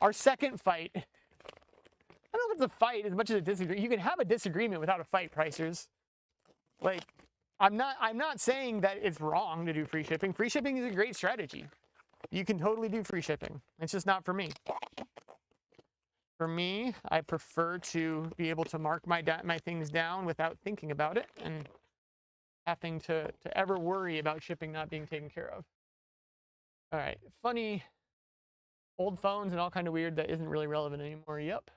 Our second fight. I don't know if it's a fight as much as a disagreement. You can have a disagreement without a fight, pricers. Like, I'm not saying that it's wrong to do free shipping. Free shipping is a great strategy. You can totally do free shipping. It's just not for me. For me, I prefer to be able to mark my things down without thinking about it and having to ever worry about shipping not being taken care of. All right, funny old phones and all kind of weird that isn't really relevant anymore. Yep.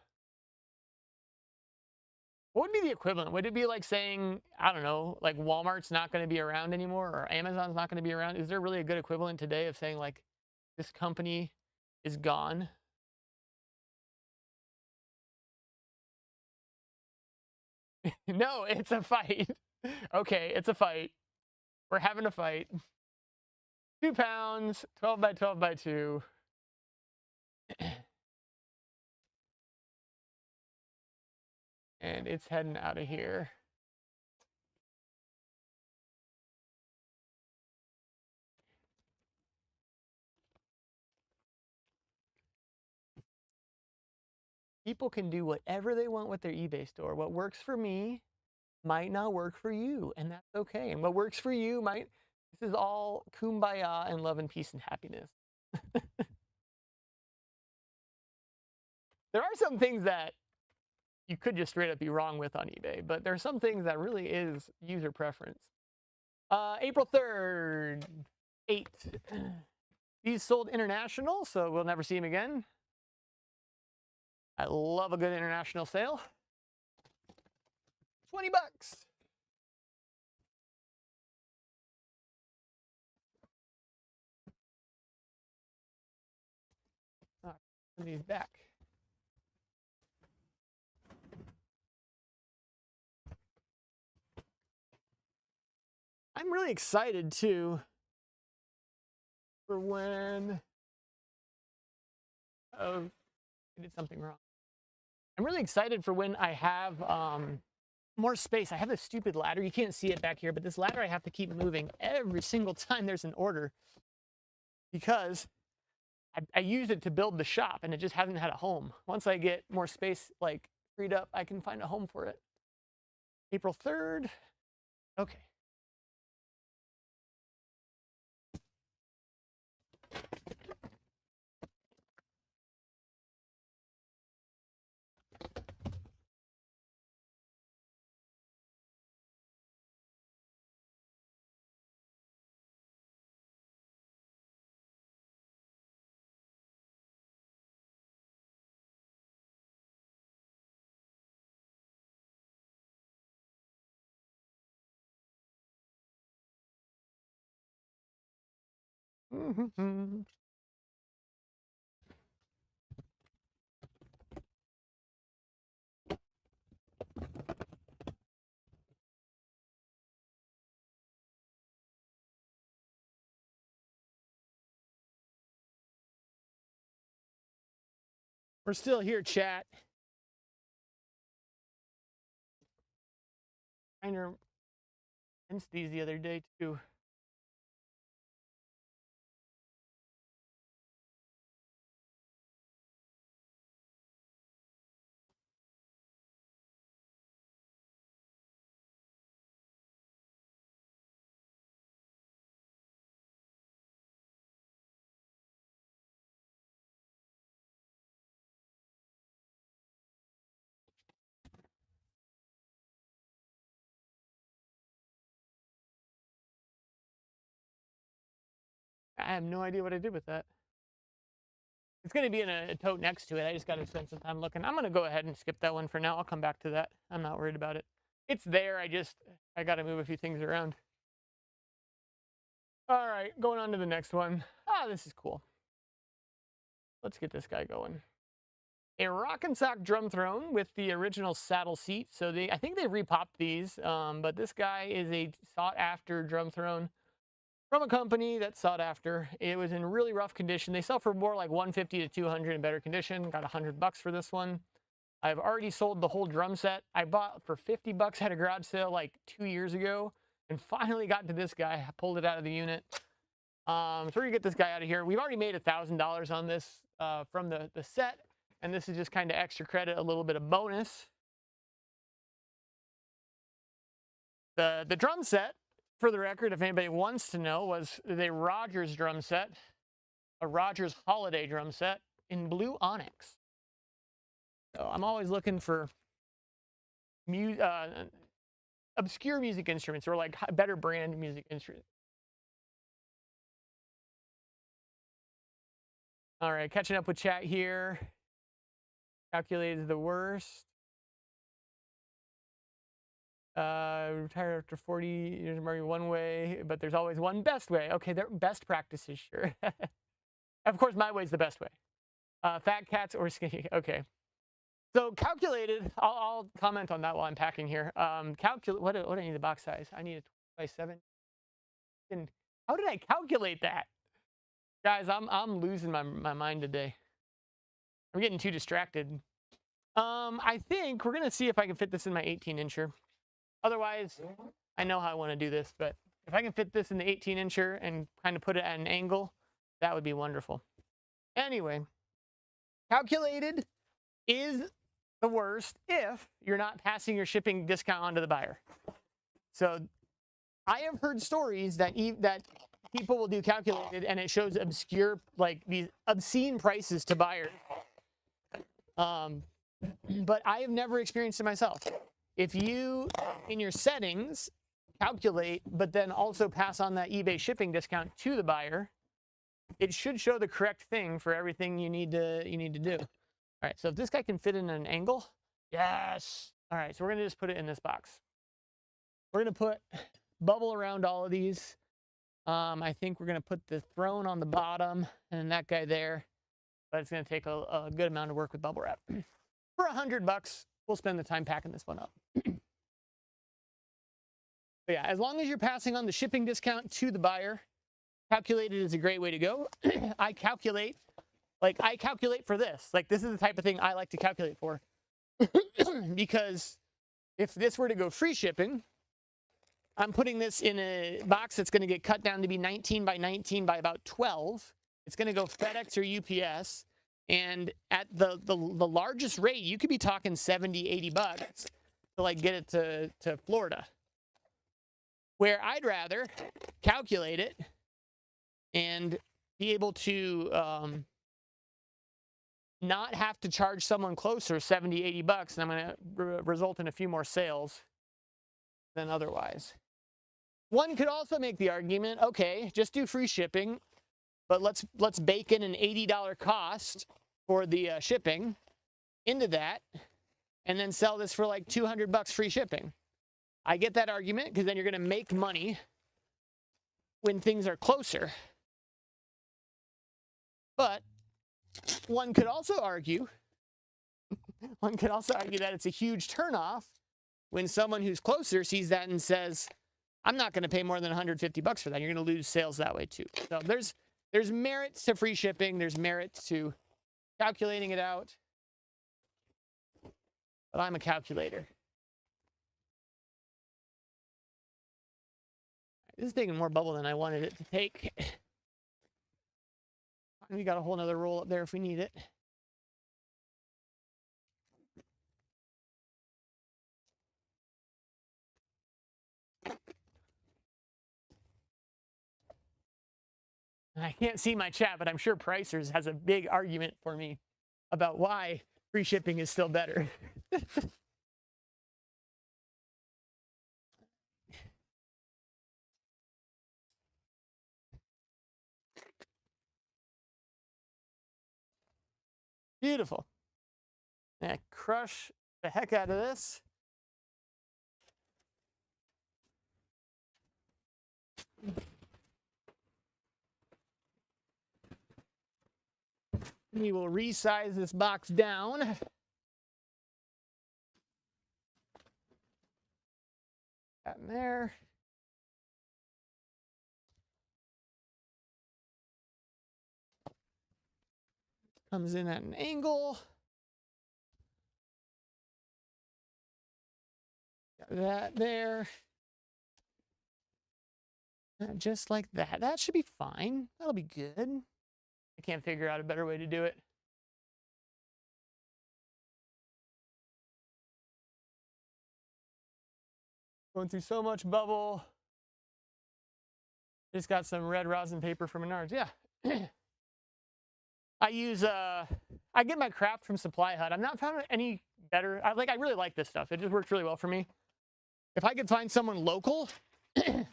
What would be the equivalent? Would it be like saying, I don't know, like Walmart's not going to be around anymore or Amazon's not going to be around? Is there really a good equivalent today of saying like this company is gone? No, it's a fight. Okay, it's a fight. We're having a fight. 2 pounds, 12 by 12 by 2. And it's heading out of here. People can do whatever they want with their eBay store. What works for me might not work for you, and that's okay. And what works for you might, this is all kumbaya and love and peace and happiness. There are some things that you could just straight up be wrong with on eBay, but there are some things that really is user preference. April 3rd, 8. These sold international, so we'll never see them again. I love a good international sale. 20 bucks. Put these back. I'm really excited too for when I did something wrong. I'm really excited for when I have more space. I have this stupid ladder. You can't see it back here, but this ladder I have to keep moving every single time there's an order because I use it to build the shop and it just hasn't had a home. Once I get more space like freed up, I can find a home for it. April 3rd. Okay. We're still here, chat. I rinsed these the other day too. I have no idea what I did with that. It's going to be in a tote next to it. I just got to spend some time looking. I'm going to go ahead and skip that one for now. I'll come back to that. I'm not worried about it. It's there. I got to move a few things around. All right, going on to the next one. Ah, this is cool. Let's get this guy going. a rock and sock drum throne with the original saddle seat. So I think they repopped these, but this guy is a sought after drum throne from a company that's sought after. It was in really rough condition. They sell for more like 150 to 200 in better condition. Got $100 for this one. I've already sold the whole drum set. I bought for $50 at a garage sale like 2 years ago, and finally got to this guy. I pulled it out of the unit. So we're gonna get this guy out of here. We've already made $1,000 on this from the set, and this is just kind of extra credit, a little bit of bonus. The drum set, for the record, if anybody wants to know, was a Rogers drum set, a Rogers holiday drum set in blue onyx. So I'm always looking for obscure music instruments or like better brand music instruments. All right, catching up with chat here. Calculated the worst. Retired after 40 years of marketing one way, but there's always one best way. Okay, they're best practices, sure. Of course, my way's the best way. Fat cats or skinny. Okay. So calculated, I'll comment on that while I'm packing here. What do I need the box size? I need a 2x7. And how did I calculate that? Guys, I'm losing my mind today. I'm getting too distracted. I think we're gonna see if I can fit this in my 18-incher. Otherwise, I know how I want to do this, but if I can fit this in the 18-incher and kind of put it at an angle, that would be wonderful. Anyway, calculated is the worst if you're not passing your shipping discount on to the buyer. So I have heard stories that people will do calculated and it shows obscure, like these obscene prices to buyers. But I have never experienced it myself. If you, in your settings, calculate, but then also pass on that eBay shipping discount to the buyer, it should show the correct thing for everything you need to do. All right, so if this guy can fit in an angle, yes. All right, so we're gonna just put it in this box. We're gonna put bubble around all of these. I think we're gonna put the throne on the bottom and that guy there, but it's gonna take a good amount of work with bubble wrap. For $100, we'll spend the time packing this one up. But yeah, as long as you're passing on the shipping discount to the buyer, calculated is a great way to go. I calculate for this. Like, this is the type of thing I like to calculate for. Because if this were to go free shipping, I'm putting this in a box that's going to get cut down to be 19 by 19 by about 12. It's going to go FedEx or UPS. And at the largest rate, you could be talking 70, 80 bucks to like get it to Florida. Where I'd rather calculate it and be able to not have to charge someone closer 70, 80 bucks, and I'm going to result in a few more sales than otherwise. One could also make the argument, okay, just do free shipping, but let's bake in an $80 cost for the shipping into that, and then sell this for like 200 bucks free shipping. I get that argument because then you're going to make money when things are closer. But one could also argue that it's a huge turnoff when someone who's closer sees that and says, I'm not going to pay more than 150 bucks for that. You're going to lose sales that way too. So there's merits to free shipping. There's merits to calculating it out. But I'm a calculator. This is taking more bubble than I wanted it to take. We got a whole nother roll up there if we need it. I can't see my chat, but I'm sure Pricers has a big argument for me about why free shipping is still better. Beautiful. And crush the heck out of this. We will resize this box down. That in there. Comes in at an angle. Got that there. Just like that. That should be fine. That'll be good. I can't figure out a better way to do it. Going through so much bubble. Just got some red rosin paper from Menards. Yeah. I use, I get my craft from Supply Hut. I've not found any better. I really like this stuff. It just works really well for me. If I could find someone local to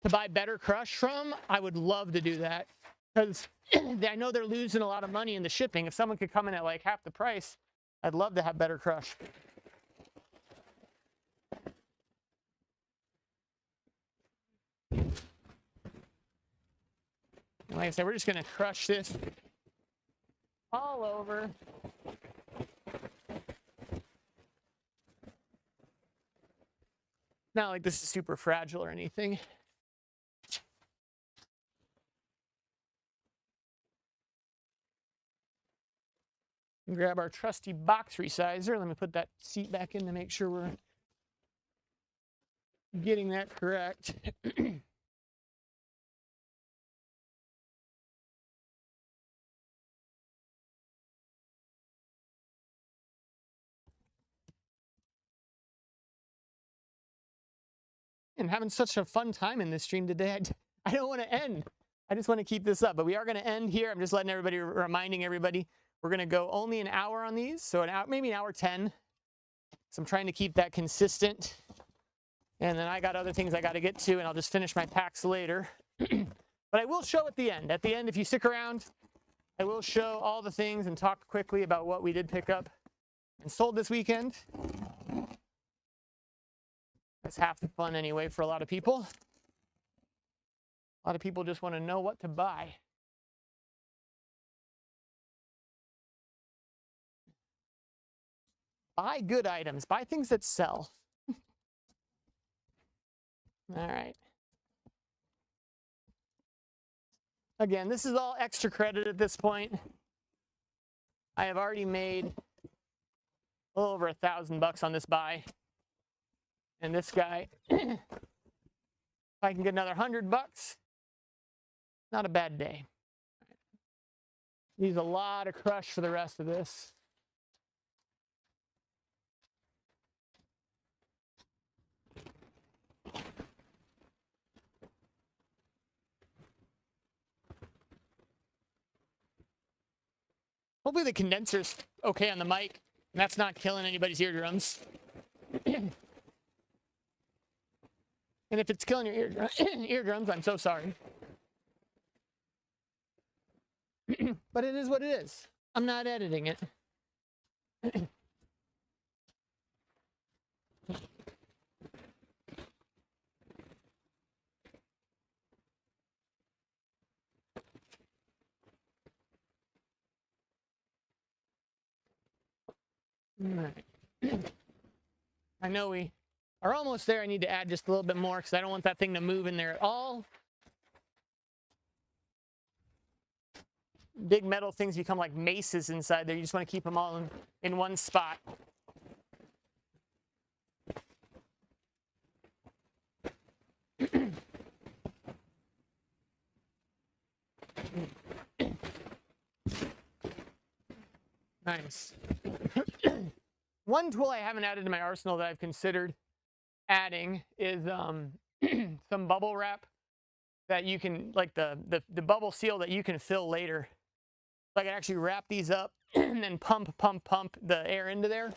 buy better crush from, I would love to do that. Because I know they're losing a lot of money in the shipping. If someone could come in at like half the price, I'd love to have better crush. And like I said, we're just going to crush this all over. Not like this is super fragile or anything. And grab our trusty box resizer. Let me put that seat back in to make sure we're getting that correct. And having such a fun time in this stream today. I don't want to end. I just want to keep this up, but we are going to end here. I'm just letting everybody, reminding everybody, we're going to go only an hour on these. So an hour, maybe an hour 10. So I'm trying to keep that consistent. And then I got other things I got to get to, and I'll just finish my packs later. But I will show at the end. At the end, if you stick around, I will show all the things and talk quickly about what we did pick up and sold this weekend. That's half the fun anyway for a lot of people. A lot of people just want to know what to buy. Buy good items. Buy things that sell. All right. Again, this is all extra credit at this point. I have already made a little over $1,000 on this buy. And this guy, if I can get another $100, not a bad day. Use a lot of crush for the rest of this. Hopefully the condenser's okay on the mic, and that's not killing anybody's eardrums. And if it's killing your eardrums, I'm so sorry. But it is what it is. I'm not editing it. All right. I know we are almost there. I need to add just a little bit more because I don't want that thing to move in there at all. Big metal things become like maces inside there. You just want to keep them all in one spot. Nice. One tool I haven't added to my arsenal that I've considered adding is some bubble wrap that you can, like the bubble seal that you can fill later. So I can actually wrap these up and then pump the air into there.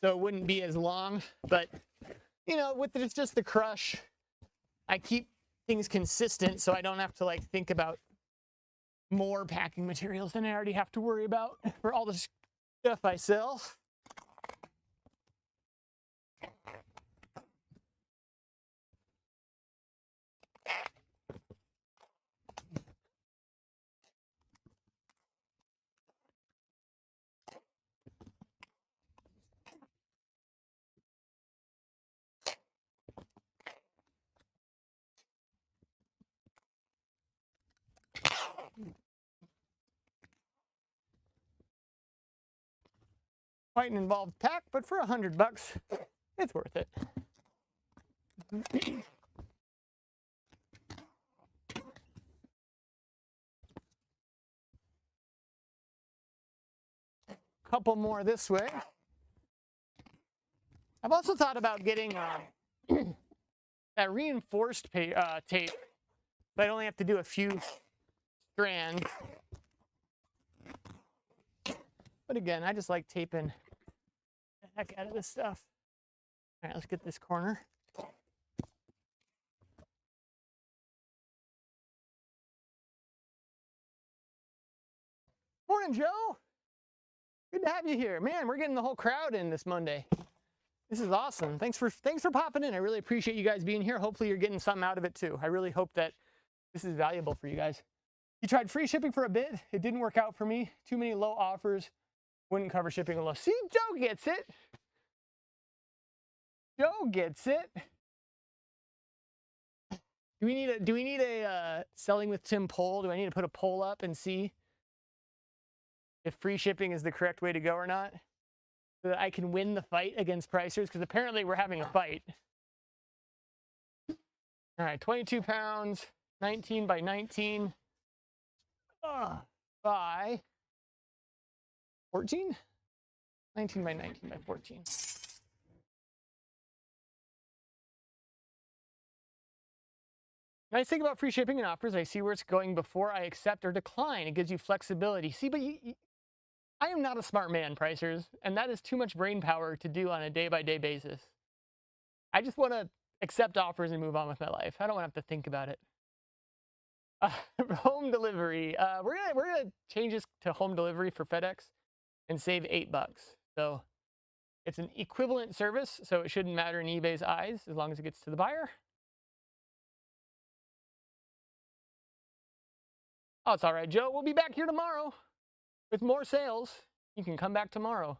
So it wouldn't be as long, but you know, with it's just the crush, I keep things consistent so I don't have to like think about more packing materials than I already have to worry about for all the stuff I sell. Quite an involved pack, but for $100, it's worth it. Couple more this way. I've also thought about getting that reinforced tape, but I only have to do a few strands. But again, I just like taping the heck out of this stuff. All right, let's get this corner. Morning, Joe. Good to have you here. Man, we're getting the whole crowd in this Monday. This is awesome. Thanks for popping in. I really appreciate you guys being here. Hopefully you're getting something out of it too. I really hope that this is valuable for you guys. You tried free shipping for a bit. It didn't work out for me. Too many low offers. Wouldn't cover shipping alone. See, Joe gets it. Joe gets it. Do we need a selling with Tim poll? Do I need to put a poll up and see if free shipping is the correct way to go or not, so that I can win the fight against pricers? Because apparently we're having a fight. All right, 22 pounds, 19 by 19 by 14? 19 by 19 by 14. Nice thing about free shipping and offers, I see where it's going before I accept or decline. It gives you flexibility. See, but I am not a smart man, pricers, and that is too much brain power to do on a day-by-day basis. I just want to accept offers and move on with my life. I don't want to have to think about it. Home delivery. We're gonna change this to home delivery for FedEx and save $8. So it's an equivalent service, so it shouldn't matter in eBay's eyes as long as it gets to the buyer. Oh, it's all right, Joe. We'll be back here tomorrow with more sales. You can come back tomorrow.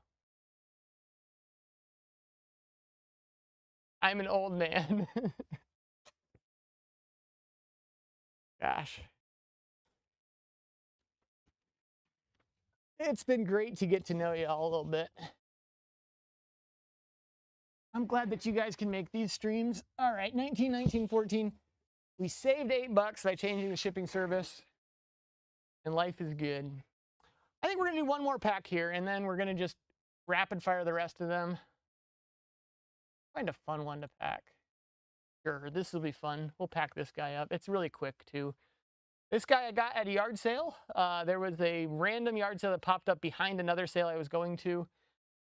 I'm an old man. Gosh. It's been great to get to know you all a little bit. I'm glad that you guys can make these streams. All right, 19, 19, 14. We saved $8 by changing the shipping service, and life is good. I think we're gonna do one more pack here, and then we're gonna just rapid fire the rest of them. Find a fun one to pack. Sure, this will be fun. We'll pack this guy up. It's really quick too. This guy I got at a yard sale. There was a random yard sale that popped up behind another sale I was going to.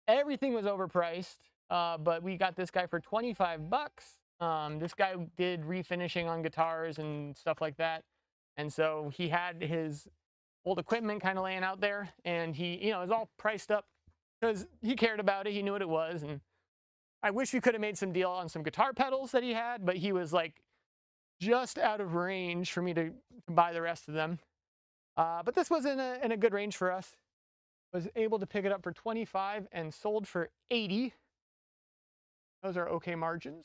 Everything was overpriced, but we got this guy for $25. This guy did refinishing on guitars and stuff like that. And so he had his old equipment kind of laying out there, and he, it was all priced up because he cared about it. He knew what it was. And I wish we could have made some deal on some guitar pedals that he had, but he was like just out of range for me to buy the rest of them. But this was in a good range for us. Was able to pick it up for 25 and sold for 80. Those are okay margins.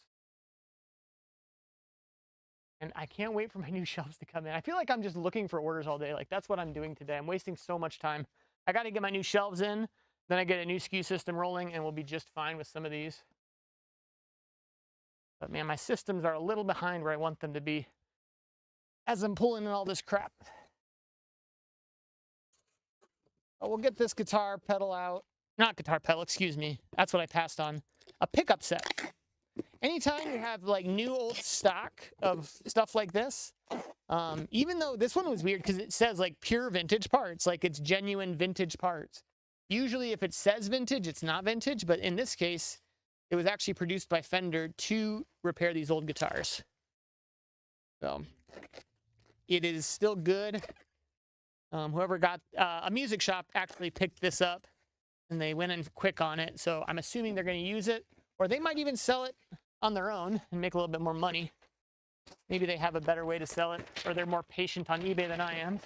And I can't wait for my new shelves to come in. I feel like I'm just looking for orders all day. Like, that's what I'm doing today. I'm wasting so much time. I got to get my new shelves in. Then I get a new SKU system rolling, and we'll be just fine with some of these. But man, my systems are a little behind where I want them to be as I'm pulling in all this crap. But we'll get this guitar pedal out. Not guitar pedal, excuse me. That's what I passed on. A pickup set. Anytime you have like new old stock of stuff like this, even though this one was weird because it says like pure vintage parts, like it's genuine vintage parts. Usually if it says vintage, it's not vintage, but in this case, it was actually produced by Fender to repair these old guitars. So it is still good. Whoever got a music shop actually picked this up and they went in quick on it. So I'm assuming they're going to use it, or they might even sell it on their own and make a little bit more money. Maybe they have a better way to sell it, or they're more patient on eBay than I am.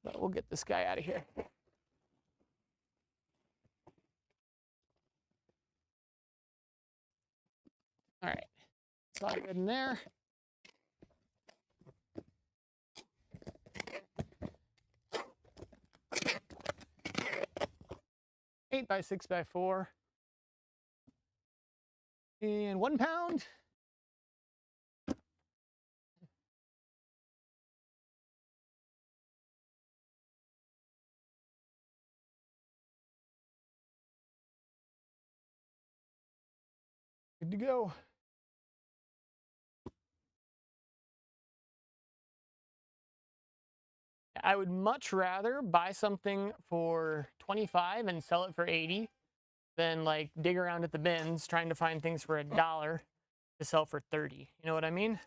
But we'll get this guy out of here. All right, it's all good in there. 8 by 6 by 4. And 1 pound. Good to go. I would much rather buy something for 25 and sell it for 80 than like dig around at the bins trying to find things for $1 to sell for 30. You know what I mean?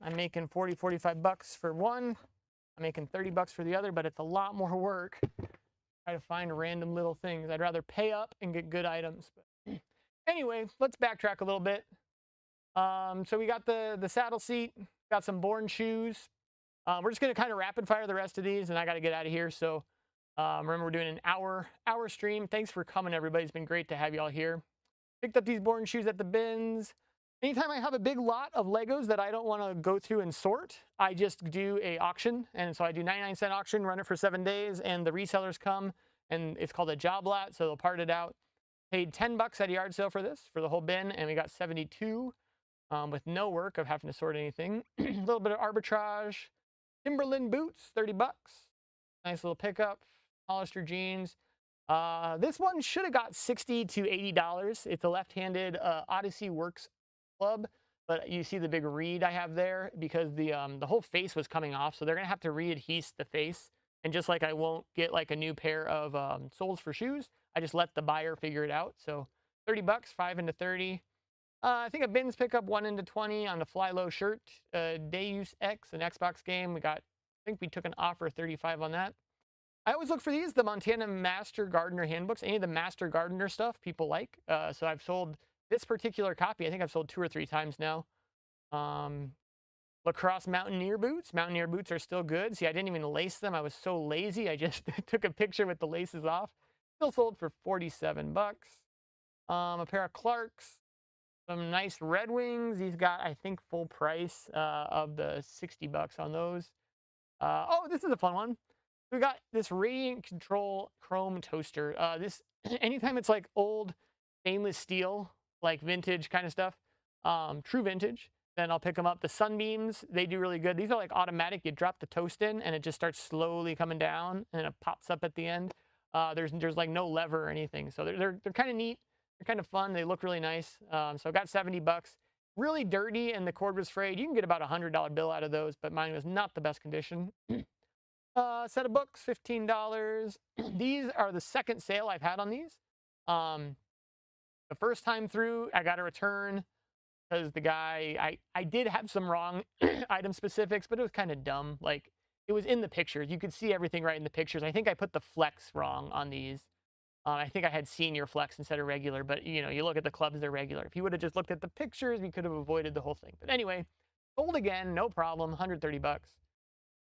I'm making 40, 45 bucks for one. I'm making 30 bucks for the other, but it's a lot more work. Try to find random little things. I'd rather pay up and get good items. But anyway, let's backtrack a little bit. So we got the saddle seat, got some Born shoes. We're just going to kind of rapid fire the rest of these, and I got to get out of here. So remember, we're doing an hour stream. Thanks for coming, everybody. It's been great to have you all here. Picked up these Born shoes at the bins. Anytime I have a big lot of Legos that I don't want to go through and sort, I just do a auction. And so I do 99-cent auction, run it for 7 days, and the resellers come, and it's called a job lot, so they'll part it out. Paid 10 bucks at a yard sale for this, for the whole bin, and we got 72 with no work of having to sort anything. A little bit of arbitrage. Timberland boots, 30 bucks. Nice little pickup. Hollister jeans. This one should have got $60 to $80. It's a left-handed Odyssey Works Club, but you see the big reed I have there because the whole face was coming off, so they're gonna have to re-adhese the face. And just like I won't get like a new pair of soles for shoes, I just let the buyer figure it out. So 30 bucks, 5 into 30. I think a bins pickup 1 into 20 on the Fly Low shirt. Deus Ex, an Xbox game. I think we took an offer 35 on that. I always look for these, the Montana Master Gardener handbooks. Any of the Master Gardener stuff people like. So I've sold this particular copy. I think I've sold 2 or 3 times now. Lacrosse Mountaineer boots. Mountaineer boots are still good. See, I didn't even lace them. I was so lazy. I just took a picture with the laces off. Still sold for 47 bucks. A pair of Clarks. Some nice Red Wings. These got, I think, full price of the 60 bucks on those. Oh, this is a fun one. We got this Radiant Control Chrome Toaster. This, anytime it's like old stainless steel, like vintage kind of stuff, true vintage, then I'll pick them up. The Sunbeams, they do really good. These are like automatic. You drop the toast in, and it just starts slowly coming down, and it pops up at the end. There's like no lever or anything, so they're kind of neat. They're kind of fun. They look really nice. So I got 70 bucks. Really dirty, and the cord was frayed. You can get about a $100 bill out of those, but mine was not the best condition. Set of books, $15. These are the second sale I've had on these. The first time through, I got a return because the guy, I did have some wrong item specifics, but it was kind of dumb. Like, it was in the pictures. You could see everything right in the pictures. I think I put the flex wrong on these. I think I had senior flex instead of regular, but you know, you look at the clubs, they're regular. If you would have just looked at the pictures, we could have avoided the whole thing. But anyway, sold again, no problem, 130 bucks.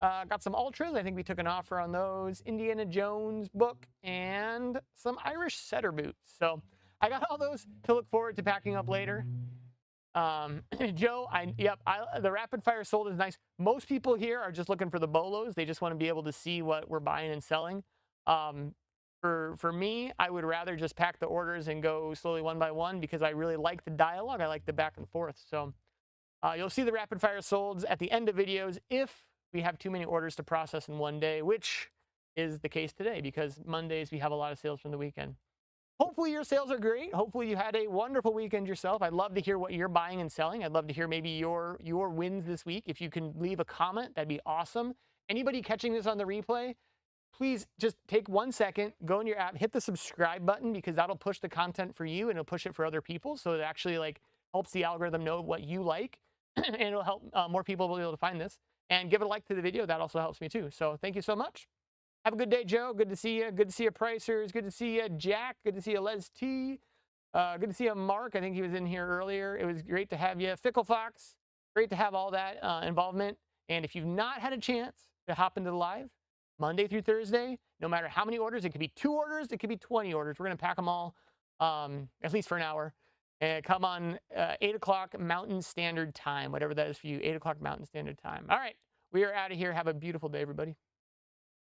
Got some Ultras. I think we took an offer on those. Indiana Jones book and some Irish setter boots. So I got all those to look forward to packing up later. Joe, the rapid fire sold is nice. Most people here are just looking for the bolos. They just want to be able to see what we're buying and selling. For me, I would rather just pack the orders and go slowly one by one because I really like the dialogue. I like the back and forth. So you'll see the rapid fire solds at the end of videos if we have too many orders to process in one day, which is the case today because Mondays we have a lot of sales from the weekend. Hopefully your sales are great. Hopefully you had a wonderful weekend yourself. I'd love to hear what you're buying and selling. I'd love to hear maybe your wins this week. If you can leave a comment, that'd be awesome. Anybody catching this on the replay, please just take 1 second, go in your app, hit the subscribe button because that'll push the content for you and it'll push it for other people. So it actually like helps the algorithm know what you like and it'll help more people be able to find this. And give a like to the video. That also helps me too. So thank you so much. Have a good day, Joe. Good to see you. Good to see you, Pricers. Good to see you, Jack. Good to see you, Les T. Good to see you, Mark. I think he was in here earlier. It was great to have you. Fickle Fox. Great to have all that involvement. And if you've not had a chance to hop into the live, Monday through Thursday, no matter how many orders, it could be 2 orders, it could be 20 orders. We're going to pack them all, at least for an hour. And come on 8 o'clock Mountain Standard Time, whatever that is for you, 8 o'clock Mountain Standard Time. All right, we are out of here. Have a beautiful day, everybody.